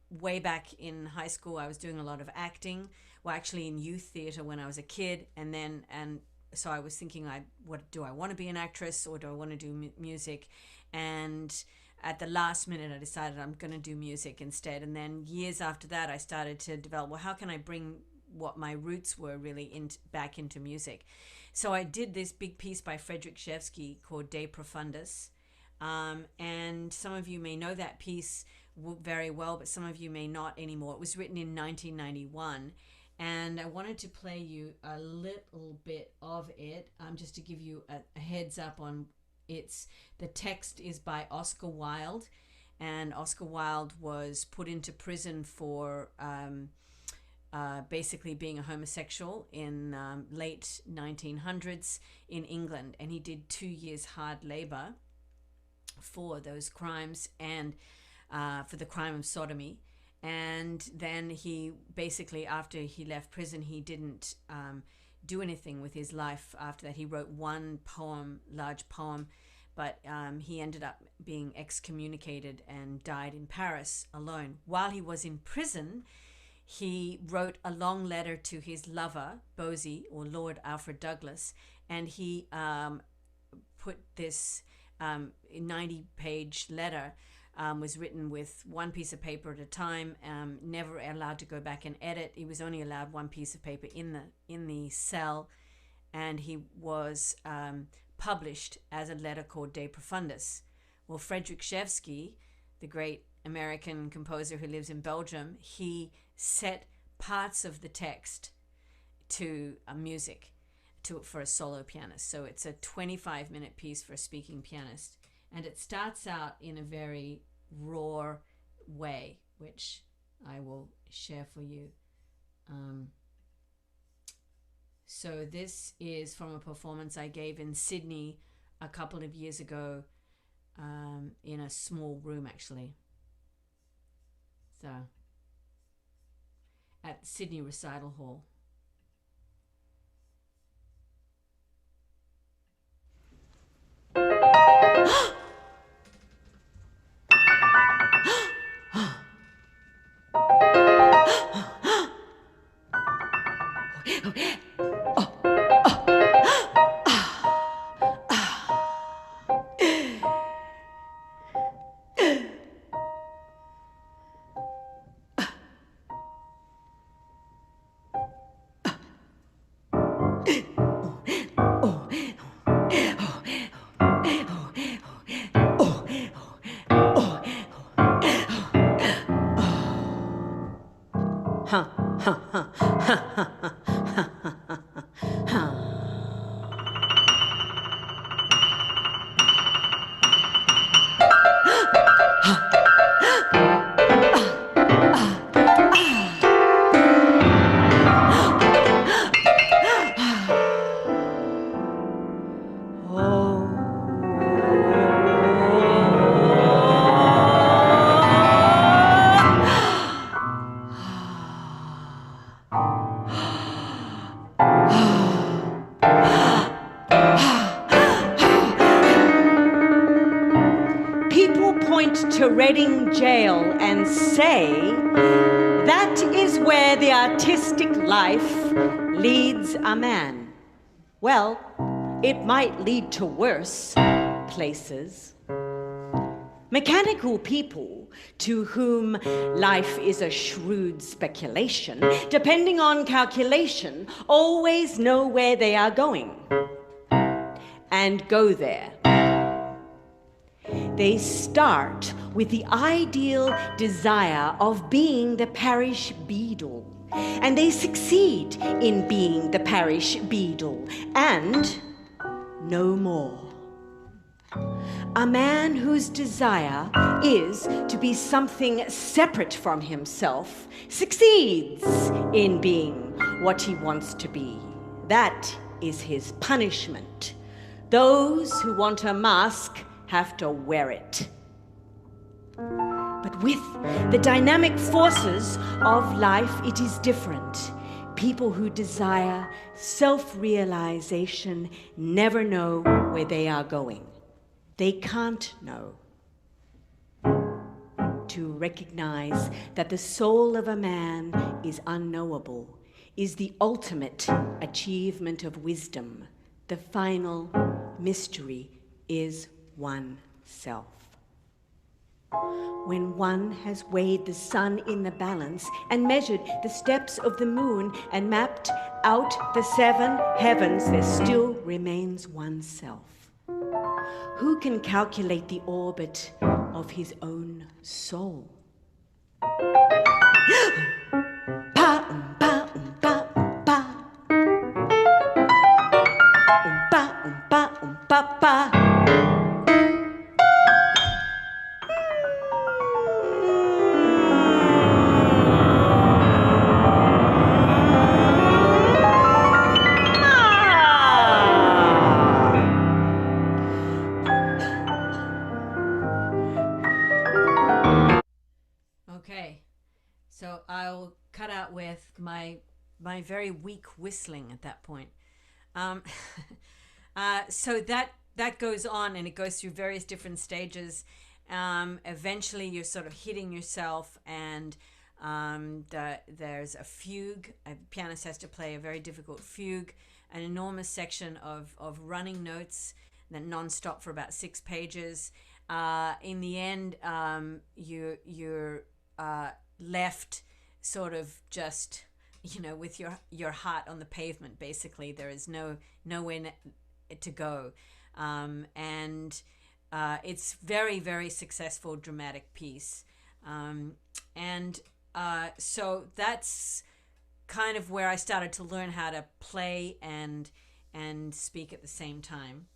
way back in high school. I was doing a lot of acting, well, actually in youth theater when I was a kid, and so I was thinking, what do I want to be an actress, or do I want to do music? And at the last minute, I decided I'm going to do music instead. And then years after that, I started to develop, well, how can I bring what my roots were really back into music? So I did this big piece by Friedrich Rzewski called De Profundis. And some of you may know that piece very well, but some of you may not anymore. It was written in 1991. And I wanted to play you a little bit of it, just to give you a heads up on the text is by Oscar Wilde, and Oscar Wilde was put into prison for basically being a homosexual in late 1900s in England, and he did 2 years hard labor for those crimes, and for the crime of sodomy. And then he basically, after he left prison, he didn't do anything with his life after that. He wrote one poem, large poem, but he ended up being excommunicated and died in Paris alone. While he was in prison, he wrote a long letter to his lover, Bosie, or Lord Alfred Douglas, and he put this 90-page letter, was written with one piece of paper at a time, never allowed to go back and edit. He was only allowed one piece of paper in the cell, and he was published as a letter called De Profundis. Well, Friedrich Rzewski, the great American composer who lives in Belgium, he set parts of the text to music for a solo pianist. So it's a 25-minute piece for a speaking pianist. And it starts out in a very raw way, which I will share for you. So this is from a performance I gave in Sydney a couple of years ago, in a small room, actually. So at Sydney Recital Hall. Reading Jail and say that is where the artistic life leads a man. Well, it might lead to worse places. Mechanical people to whom life is a shrewd speculation, depending on calculation, always know where they are going and go there. They start with the ideal desire of being the parish beadle. And they succeed in being the parish beadle, and no more. A man whose desire is to be something separate from himself succeeds in being what he wants to be. That is his punishment. Those who want a mask have to wear it. But with the dynamic forces of life, it is different. People who desire self-realization never know where they are going. They can't know. To recognize that the soul of a man is unknowable is the ultimate achievement of wisdom. The final mystery is oneself. When one has weighed the sun in the balance and measured the steps of the moon and mapped out the 7 heavens, there still remains oneself. Who can calculate the orbit of his own soul? Okay, so I'll cut out with my very weak whistling at that point. So that goes on, and it goes through various different stages. Eventually, you're sort of hitting yourself, and there's a fugue. A pianist has to play a very difficult fugue, an enormous section of running notes that non-stop for about 6 pages. In the end, you're left sort of just, with your heart on the pavement. Basically, there is nowhere to go, and it's very, very successful dramatic piece, and so that's kind of where I started to learn how to play and speak at the same time.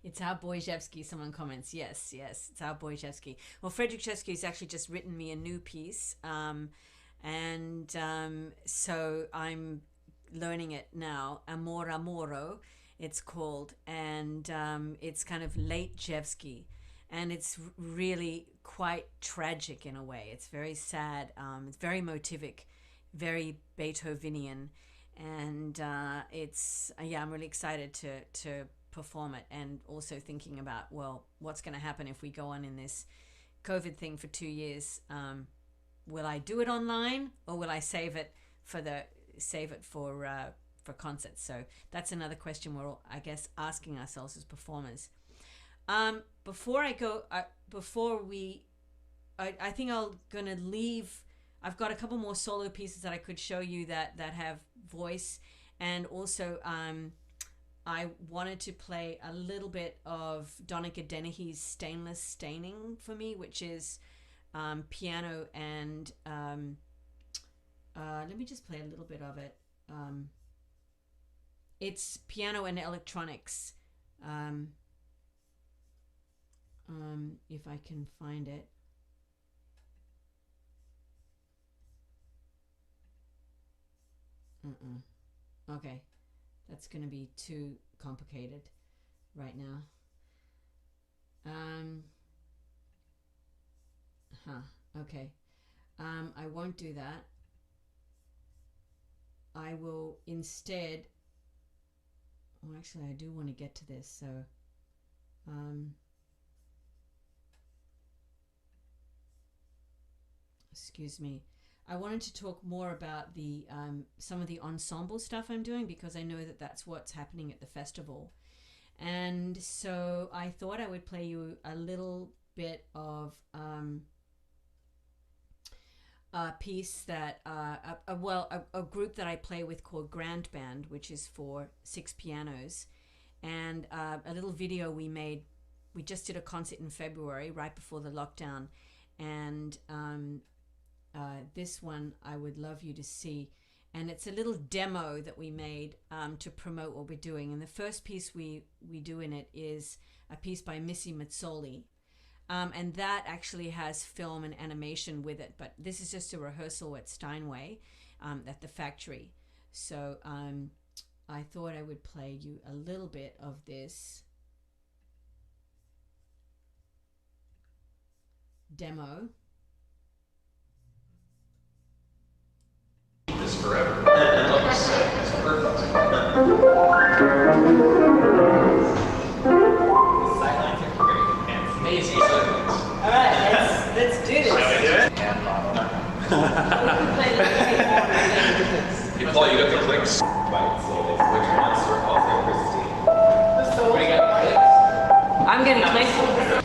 It's our Boyzhevsky, someone comments. Yes, it's our Boyzhevsky. Well, Frederick Chesky has actually just written me a new piece, and so I'm learning it now. Amor Amoro, it's called, and it's kind of late Jevsky, and it's really quite tragic in a way. It's very sad. It's very motivic, very Beethovenian, and I'm really excited to perform it, and also thinking about, well, what's going to happen if we go on in this COVID thing for 2 years? Will I do it online, or will I save it for concerts? So that's another question we're all, I guess, asking ourselves as performers. Before I go, I think I'm gonna leave. I've got a couple more solo pieces that I could show you that have voice, and also I wanted to play a little bit of Donica Dennehy's Stainless Staining for me, which is piano and let me just play a little bit of it. It's piano and electronics. If I can find it. Okay. That's going to be too complicated right now. Okay. I won't do that. I will instead... Well, actually, I do want to get to this, so... excuse me. I wanted to talk more about the some of the ensemble stuff I'm doing, because I know that that's what's happening at the festival. And so I thought I would play you a little bit of a piece that a group that I play with called Grand Band, which is for 6 pianos. and a little video we made. We just did a concert in February, right before the lockdown, and this one I would love you to see. And it's a little demo that we made to promote what we're doing. And the first piece we do in it is a piece by Missy Mazzoli. And that actually has film and animation with it. But this is just a rehearsal at Steinway at the factory. So I thought I would play you a little bit of this demo. This forever. It's perfect. The sidelines are great. And it's amazing sidelines. All right, let's do this. Shall we do it? And hey, Paul, you got the clicks? Right, slowly. Which ones are all there, Christine? What do you got the clicks? I'm getting clicks.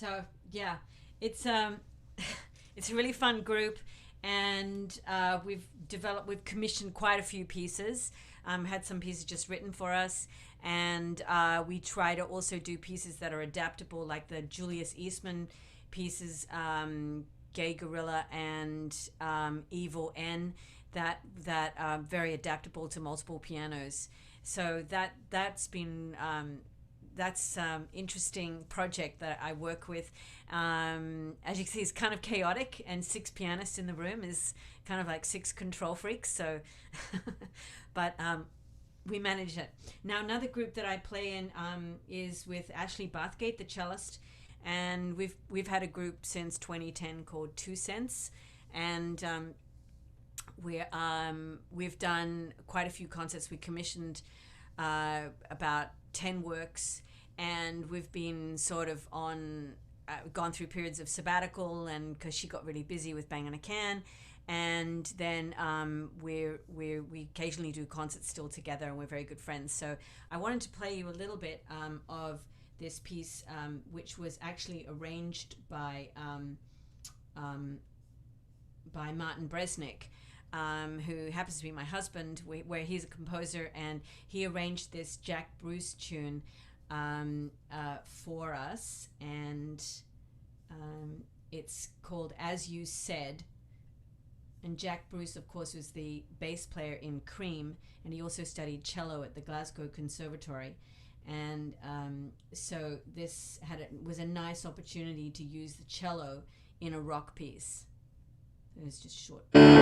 So yeah, it's it's a really fun group, and we've commissioned quite a few pieces. Had some pieces just written for us, and we try to also do pieces that are adaptable, like the Julius Eastman pieces, Gay Gorilla and Evil N, that are very adaptable to multiple pianos. So that's been interesting project that I work with. As you can see, it's kind of chaotic, and 6 pianists in the room is kind of like 6 control freaks. So, but we manage it. Now, another group that I play in is with Ashley Bathgate, the cellist, and we've had a group since 2010 called 2 Cents, and we've done quite a few concerts. We commissioned about 10 works, and we've been sort of on gone through periods of sabbatical, and because she got really busy with Bang on a Can, and then we occasionally do concerts still together, and we're very good friends. So I wanted to play you a little bit of this piece, which was actually arranged by Martin Bresnik, who happens to be my husband, where he's a composer, and he arranged this Jack Bruce tune for us, and it's called As You Said. And Jack Bruce, of course, was the bass player in Cream, and he also studied cello at the Glasgow Conservatory. And so this was a nice opportunity to use the cello in a rock piece. It was just short. Sorry.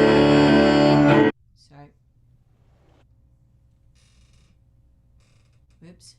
Oops.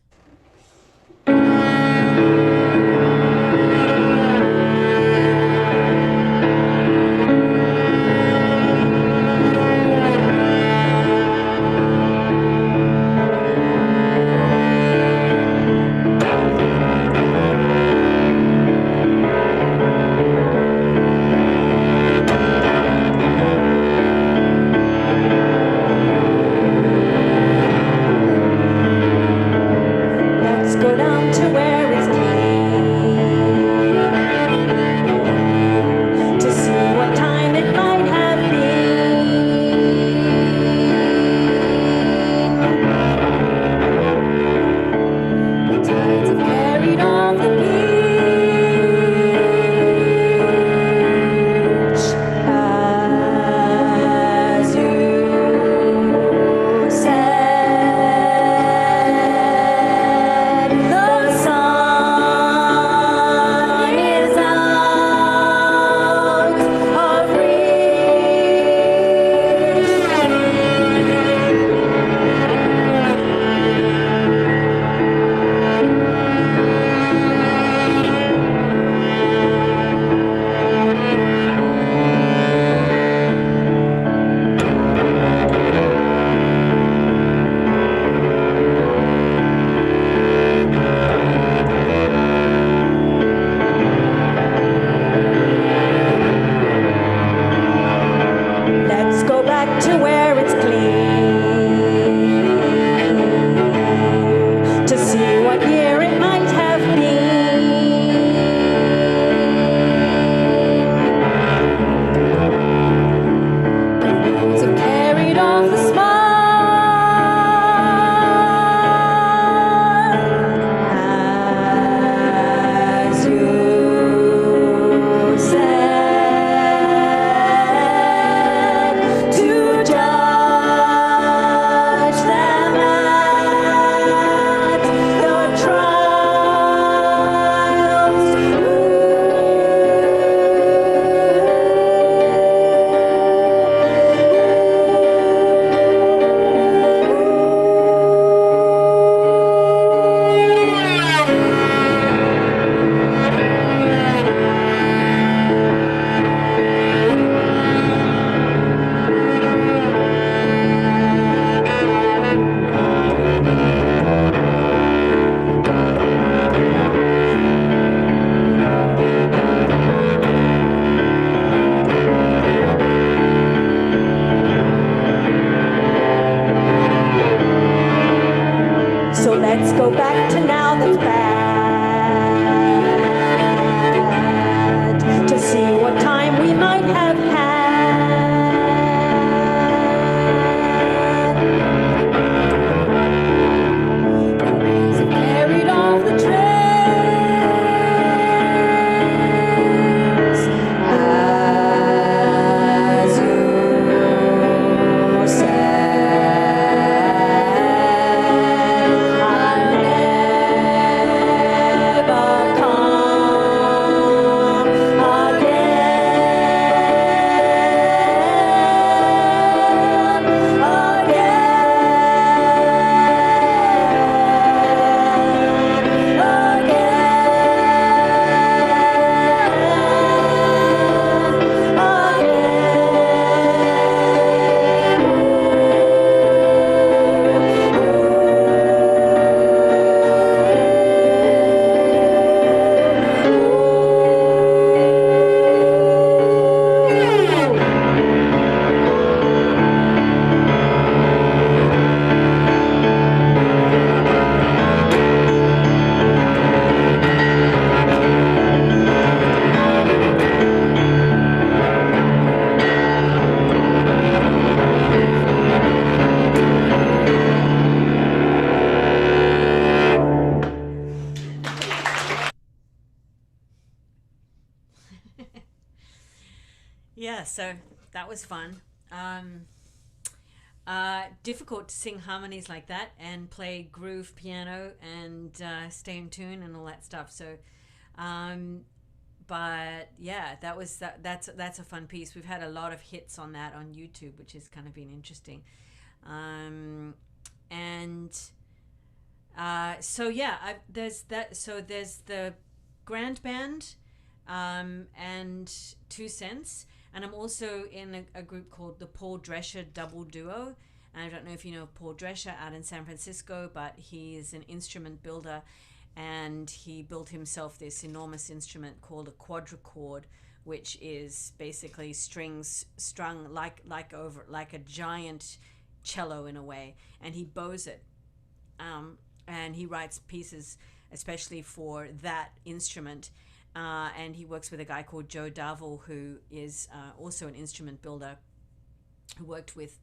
So let's go back to now that's back. yeah, so that was fun. Difficult to sing harmonies like that and play groove piano and stay in tune and all that stuff. So, but yeah, that's a fun piece. We've had a lot of hits on that on YouTube, which has kind of been interesting. And so yeah, there's that. So there's the grand band, and 2 Cents, and I'm also in a group called the Paul Drescher Double Duo. And I don't know if you know Paul Drescher out in San Francisco, but he is an instrument builder, and he built himself this enormous instrument called a quadrichord, which is basically strings strung like a giant cello in a way, and he bows it, and he writes pieces especially for that instrument. And he works with a guy called Joe Darvel, who is also an instrument builder, who worked with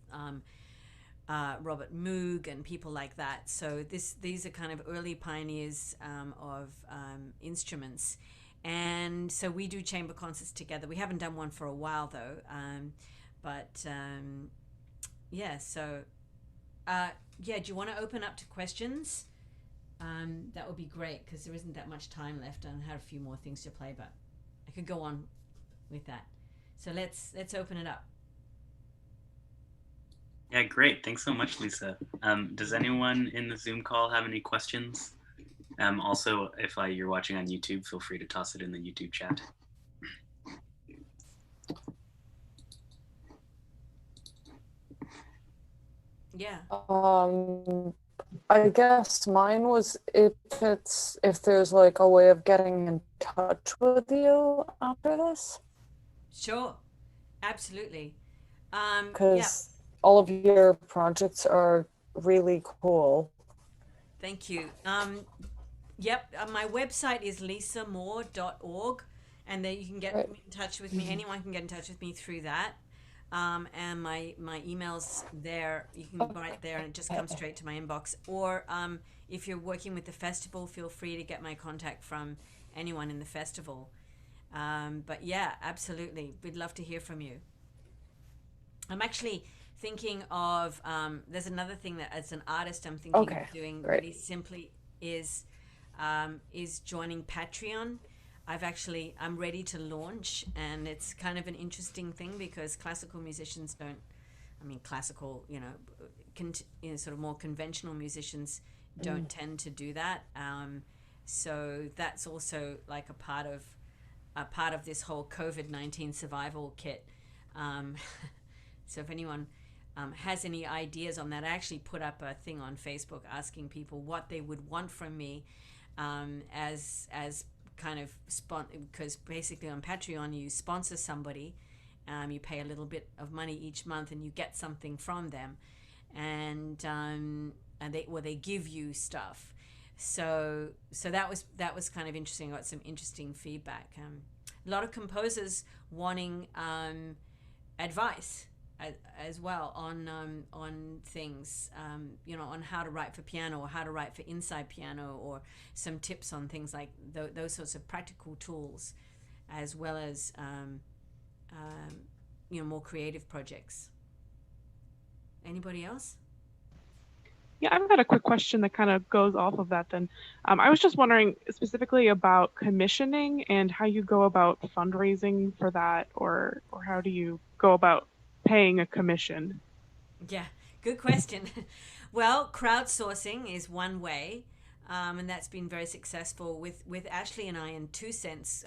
Robert Moog and people like that. So these are kind of early pioneers of instruments. And so we do chamber concerts together. We haven't done one for a while though. But yeah, so yeah, do you want to open up to questions? That would be great, because there isn't that much time left, and I have a few more things to play, but I could go on with that. So let's open it up. Yeah, great. Thanks so much, Lisa. Does anyone in the Zoom call have any questions? Also, if you're watching on YouTube, feel free to toss it in the YouTube chat. Yeah. I guess mine was if there's like a way of getting in touch with you after this. Sure. Absolutely. Because all of your projects are really cool. Thank you. Yep. My website is lisamore.org, and then you can get in touch with me. Anyone can get in touch with me through that. And my email's there. You can write there, and it just comes straight to my inbox. Or if you're working with the festival, feel free to get my contact from anyone in the festival. But yeah, absolutely, we'd love to hear from you. I'm actually thinking of there's another thing that as an artist I'm thinking of doing really simply is joining Patreon. I'm ready to launch, and it's kind of an interesting thing because classical musicians classical, sort of more conventional musicians don't tend to do that. So that's also like a part of this whole COVID-19 survival kit. So if anyone has any ideas on that, I actually put up a thing on Facebook asking people what they would want from me as kind of because basically on Patreon you sponsor somebody, you pay a little bit of money each month and you get something from them, and they give you stuff. So that was kind of interesting. I got some interesting feedback. A lot of composers wanting advice as well on things, on how to write for piano or how to write for inside piano, or some tips on things like those sorts of practical tools, as well as more creative projects. Anybody else? Yeah, I've got a quick question that kind of goes off of that then. I was just wondering specifically about commissioning and how you go about fundraising for that, or how do you go about paying a commission? Yeah, good question. Well, crowdsourcing is one way, and that's been very successful with Ashley and I in 2 Cents.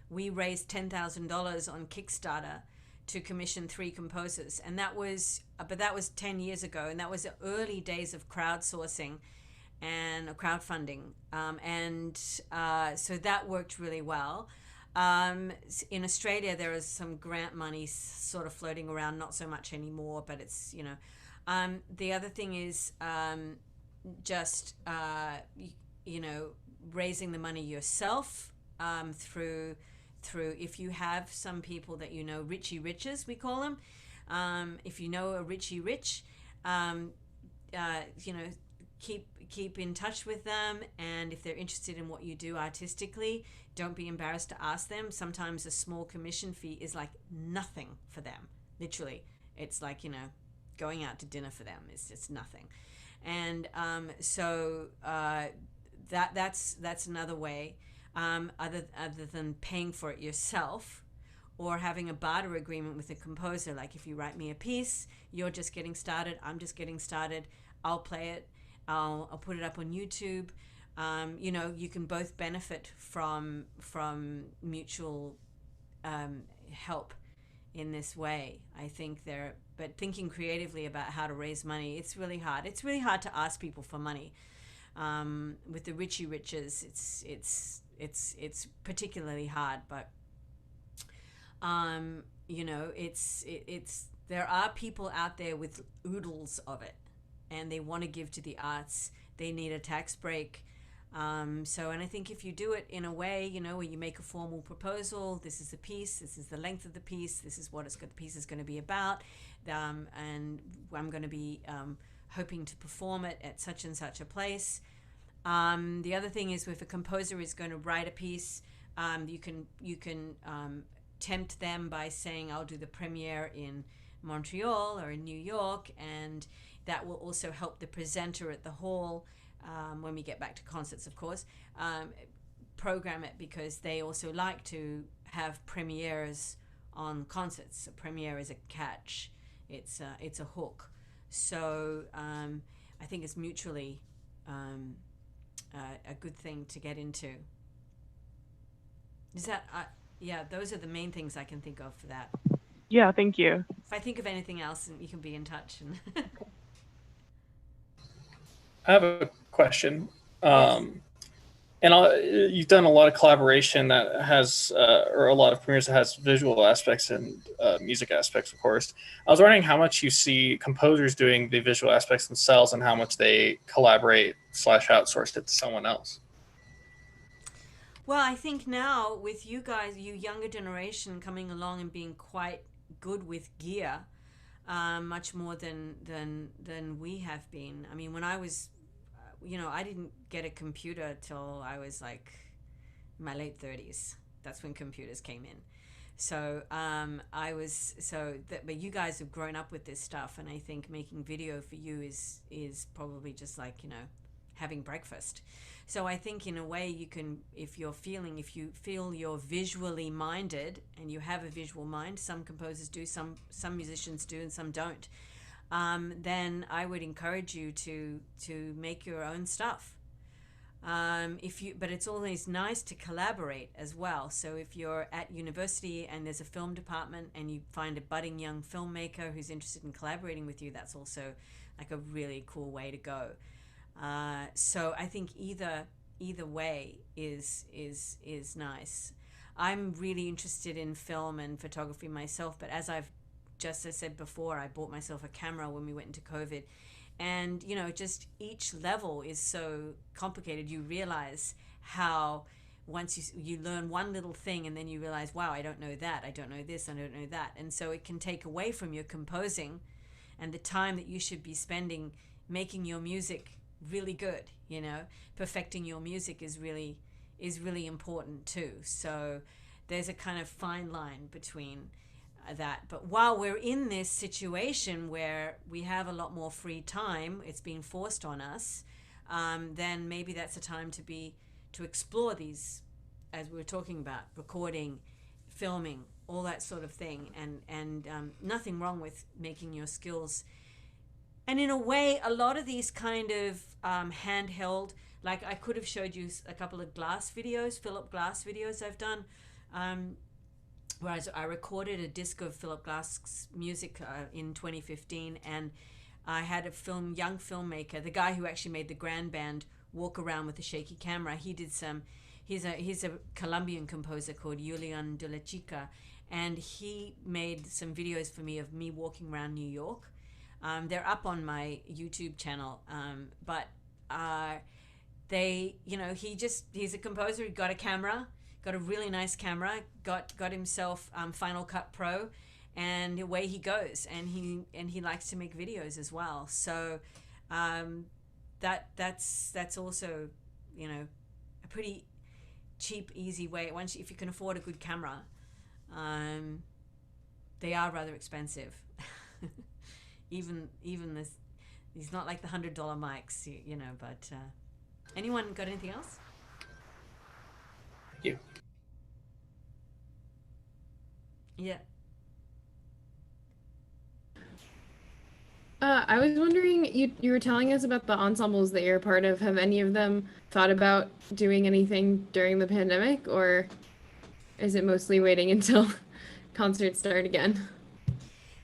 We raised $10,000 on Kickstarter to commission 3 composers, and that was 10 years ago, and that was the early days of crowdsourcing and crowdfunding, so that worked really well. In Australia, there is some grant money sort of floating around, not so much anymore, but it's, the other thing is just, raising the money yourself through if you have some people that Richie Riches, we call them. If you know a Richie Rich, keep in touch with them, and if they're interested in what you do artistically, don't be embarrassed to ask them. Sometimes a small commission fee is like nothing for them. Literally, it's like, you know, going out to dinner for them is just nothing. And that's another way, other than paying for it yourself, or having a barter agreement with a composer. Like, if you write me a piece, you're just getting started, I'm just getting started, I'll play it, I'll put it up on YouTube. You know, you can both benefit from mutual help in this way. I think but thinking creatively about how to raise money, it's really hard. It's really hard to ask people for money. With the Richie Riches, it's particularly hard, but you know, it's there are people out there with oodles of it, and they want to give to the arts. They need a tax break. And I think if you do it in a way, you know, where you make a formal proposal, this is the piece, this is the length of the piece, this is what the piece is going to be about, and I'm going to be hoping to perform it at such and such a place. The other thing is, if a composer is going to write a piece, you can tempt them by saying, I'll do the premiere in Montreal or in New York, and that will also help the presenter at the hall, when we get back to concerts, of course, program it, because they also like to have premieres on concerts. A premiere is a catch, it's a hook. So I think it's mutually a good thing to get into. Is that yeah, those are the main things I can think of for that. Yeah, thank you. If I think of anything else, you can be in touch. I have a question. Yes. And you've done a lot of collaboration that has, or a lot of premieres that has visual aspects and music aspects, of course. I was wondering how much you see composers doing the visual aspects themselves, and how much they collaborate / outsource it to someone else. Well, I think now with you guys, you younger generation coming along and being quite good with gear, much more than we have been. I mean, when I was, you know, I didn't get a computer till I was like in my late 30s. That's when computers came in. So but you guys have grown up with this stuff, and I think making video for you is probably just like, you know, having breakfast. So I think in a way you can, if you feel you're visually minded and you have a visual mind, some composers do, some musicians do, and some don't, then I would encourage you to make your own stuff. But it's always nice to collaborate as well. So if you're at university and there's a film department and you find a budding young filmmaker who's interested in collaborating with you, that's also like a really cool way to go. So I think either way is nice. I'm really interested in film and photography myself, but as I said before, I bought myself a camera when we went into COVID, and you know, just each level is so complicated. You realize how once you learn one little thing, and then you realize, wow, I don't know that, I don't know this, I don't know that, and so it can take away from your composing and the time that you should be spending making your music really good. You know, perfecting your music is really important too. So there's a kind of fine line between that. But while we're in this situation where we have a lot more free time, it's being forced on us, then maybe that's a time to explore these, as we were talking about, recording, filming, all that sort of thing, and nothing wrong with making your skills. And in a way, a lot of these kind of handheld, like I could have showed you a couple of Philip Glass videos I've done, where I recorded a disc of Philip Glass music in 2015, and I had a young filmmaker, the guy who actually made the Grand Band walk around with a shaky camera. He did he's a Colombian composer called Julian de la Chica, and he made some videos for me of me walking around New York. They're up on my YouTube channel, but he's a composer. He got a camera, got a really nice camera, got himself Final Cut Pro, and away he goes. And he likes to make videos as well. So that's also, you know, a pretty cheap, easy way. Once if you can afford a good camera, they are rather expensive. even this, it's not like the $100 mics, you know. But anyone got anything else? You. Yeah. I was wondering, you were telling us about the ensembles that you're a part of. Have any of them thought about doing anything during the pandemic, or is it mostly waiting until concerts start again?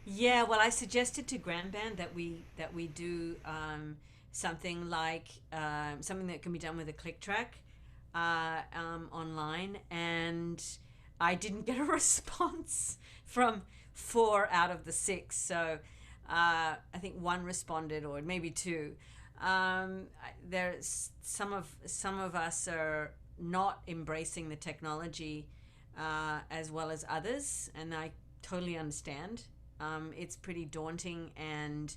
Yeah, well, I suggested to Grand Band that we do something like something that can be done with a click track online, and I didn't get a response from 4 out of the 6. So I think one responded, or maybe two. There's some of us are not embracing the technology as well as others, and I totally understand. It's pretty daunting, and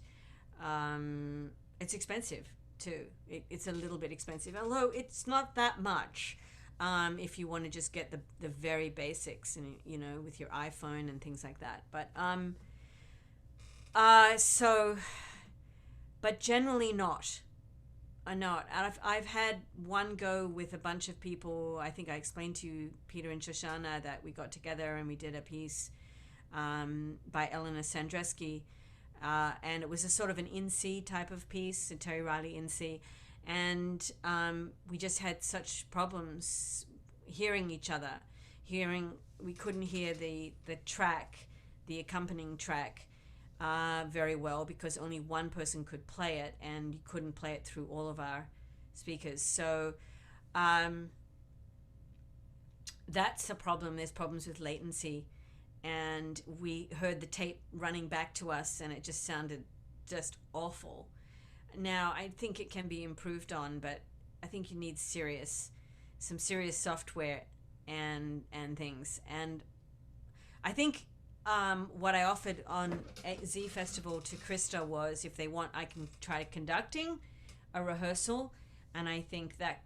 it's expensive too. It's a little bit expensive, although it's not that much if you want to just get the very basics, and you know, with your iPhone and things like that. But but generally not. Not. I've had one go with a bunch of people. I think I explained to you, Peter and Shoshana, that we got together and we did a piece by Eleanor Sandreski, and it was a sort of an in-C type of piece, a Terry Riley in-C, and we just had such problems hearing each other. We couldn't hear the track, the accompanying track, very well, because only one person could play it, and you couldn't play it through all of our speakers. So that's a problem. There's problems with latency, and we heard the tape running back to us, and it just sounded just awful. Now, I think it can be improved on, but I think you need some serious software and things. And I think what I offered on zFestival to Krista was, if they want, I can try conducting a rehearsal, and I think that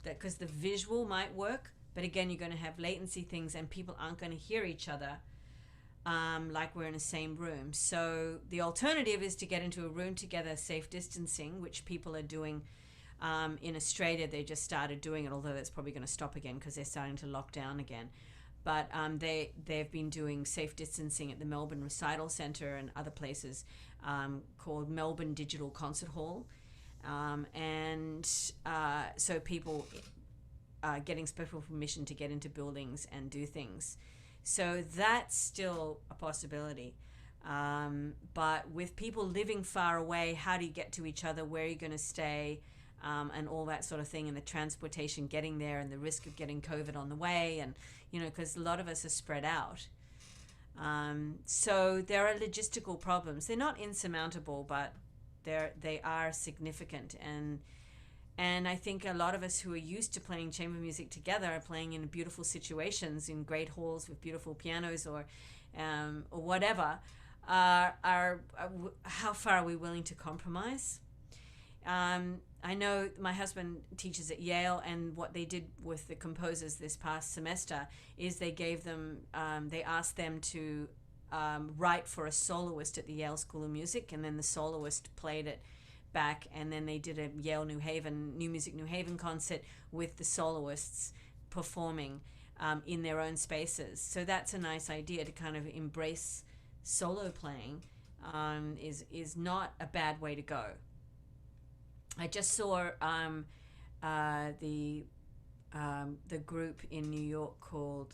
because the visual might work, but again, you're going to have latency things, and people aren't going to hear each other like we're in the same room. So the alternative is to get into a room together, safe distancing, which people are doing in Australia. They just started doing it, although that's probably going to stop again because they're starting to lock down again. But they've been doing safe distancing at the Melbourne Recital Centre and other places called Melbourne Digital Concert Hall. So people getting special permission to get into buildings and do things. So that's still a possibility. But with people living far away, how do you get to each other? Where are you going to stay? And all that sort of thing, and the transportation getting there, and the risk of getting COVID on the way, and you know, because a lot of us are spread out. So there are logistical problems. They're not insurmountable, but they are significant. And I think a lot of us who are used to playing chamber music together are playing in beautiful situations, in great halls with beautiful pianos, or whatever. How far are we willing to compromise? I know my husband teaches at Yale, and what they did with the composers this past semester is they gave them, they asked them to write for a soloist at the Yale School of Music, and then the soloist played it back, and then they did a Yale New Music New Haven concert with the soloists performing in their own spaces. So that's a nice idea, to kind of embrace solo playing. Is not a bad way to go. I just saw the group in New York called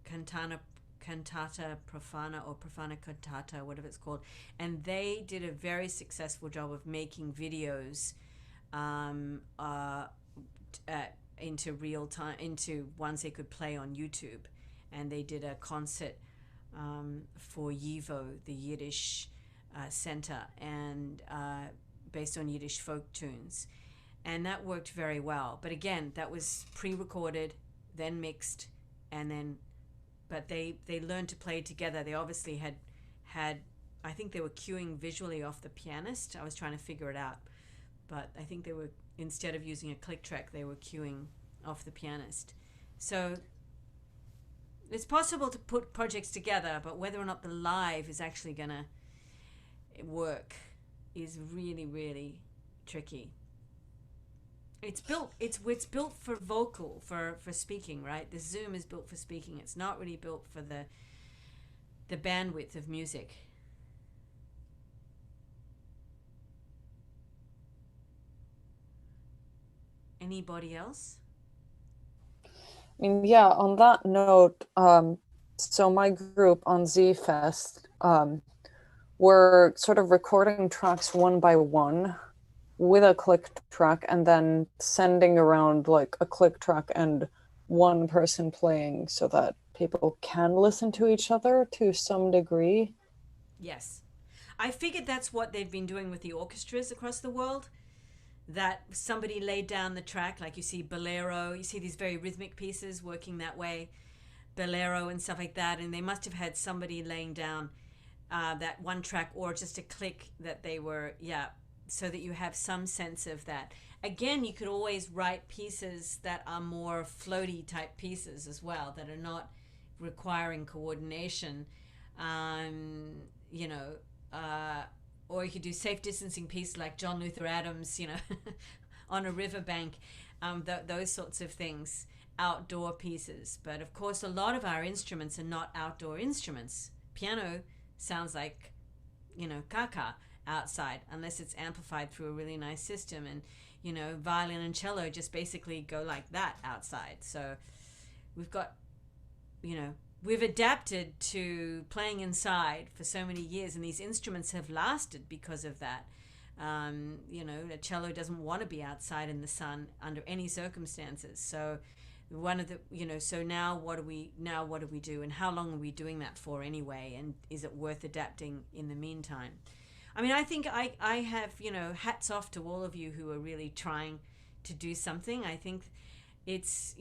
Cantata Profana, or Profana Cantata, whatever it's called, and they did a very successful job of making videos into real time, into ones they could play on YouTube, and they did a concert for YIVO, the Yiddish Center, and based on Yiddish folk tunes, and that worked very well. But again, that was pre-recorded, then mixed, and then, but they learned to play together. They obviously had I think they were cueing visually off the pianist. I was trying to figure it out, but I think they were, instead of using a click track, they were cueing off the pianist. So it's possible to put projects together, but whether or not the live is actually gonna work is really, really tricky. It's built for vocal, for speaking, right? The Zoom is built for speaking. It's not really built for the bandwidth of music. Anybody else? I mean, yeah, on that note, so my group on zFest, we're sort of recording tracks one by one with a click track and then sending around like a click track and one person playing so that people can listen to each other to some degree. Yes. I figured that's what they've been doing with the orchestras across the world. That somebody laid down the track, like you see Bolero, you see these very rhythmic pieces working that way, Bolero and stuff like that, and they must have had somebody laying down that one track or just a click that they were, so that you have some sense of that. Again, you could always write pieces that are more floaty type pieces as well, that are not requiring coordination, or you could do safe distancing pieces like John Luther Adams, on a riverbank, those sorts of things, outdoor pieces. But of course, a lot of our instruments are not outdoor instruments. Piano sounds like, caca outside, unless it's amplified through a really nice system. And, violin and cello just basically go like that outside. So we've got, we've adapted to playing inside for so many years, and these instruments have lasted because of that. A cello doesn't want to be outside in the sun under any circumstances. So one of the, so now what do we do, and how long are we doing that for anyway, and is it worth adapting in the meantime? I mean, I think I have, hats off to all of you who are really trying to do something. I think it's,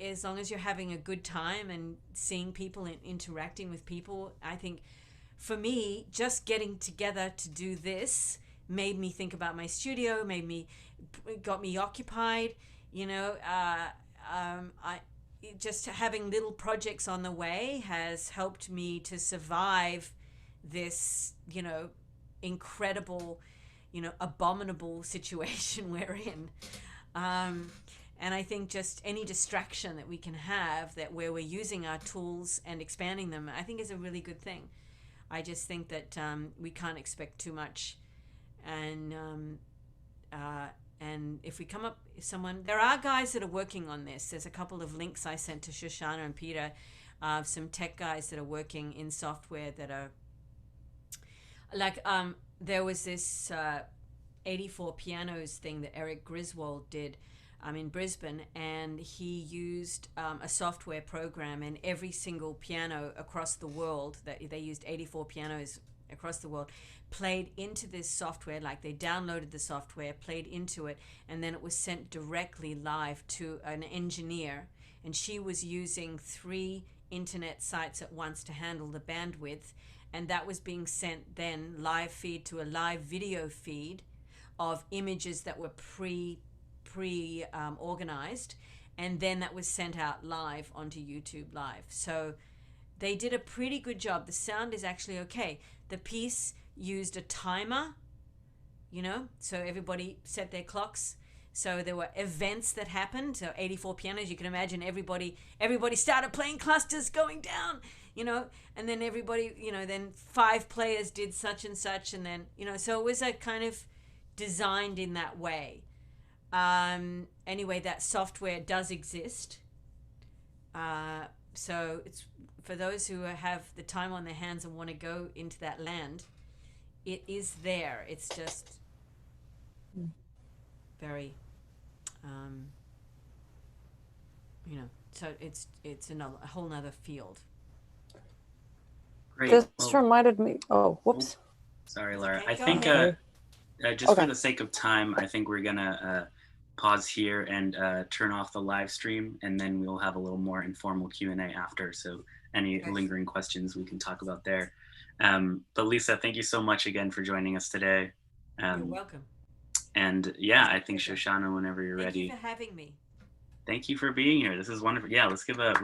as long as you're having a good time and seeing people and interacting with people, I think for me, just getting together to do this made me think about my studio, got me occupied, just having little projects on the way has helped me to survive this, incredible, abominable situation we're in. And I think just any distraction that we can have, that where we're using our tools and expanding them, I think is a really good thing. I just think that we can't expect too much. And if we come up with someone, there are guys that are working on this. There's a couple of links I sent to Shoshana and Peter, some tech guys that are working in software that are like, there was this 84 pianos thing that Eric Griswold did in Brisbane, and he used a software program, and every single piano across the world, that they used 84 pianos across the world, played into this software. Like, they downloaded the software, played into it, and then it was sent directly live to an engineer, and she was using 3 internet sites at once to handle the bandwidth, and that was being sent then live feed to a live video feed of images that were pre organized, and then that was sent out live onto YouTube Live. So they did a pretty good job. The sound is actually okay. The piece used a timer, so everybody set their clocks. So there were events that happened. So 84 pianos, you can imagine everybody started playing clusters going down, and then everybody, then 5 players did such and such, and then, so it was a kind of designed in that way. Anyway, that software does exist. So it's for those who have the time on their hands and want to go into that land, it is there. It's just very, so it's a whole nother field. Great. This reminded me. Oh, whoops. Sorry, Laura. Okay, I go think ahead. just Okay. for the sake of time, I think we're gonna pause here and turn off the live stream, and then we'll have a little more informal Q&A after. So any lingering questions we can talk about there. But Lisa, thank you so much again for joining us today. You're welcome. And yeah, I think Shoshana, whenever you're Thank ready. you for having me. Thank you for being here. This is wonderful. Yeah, let's give a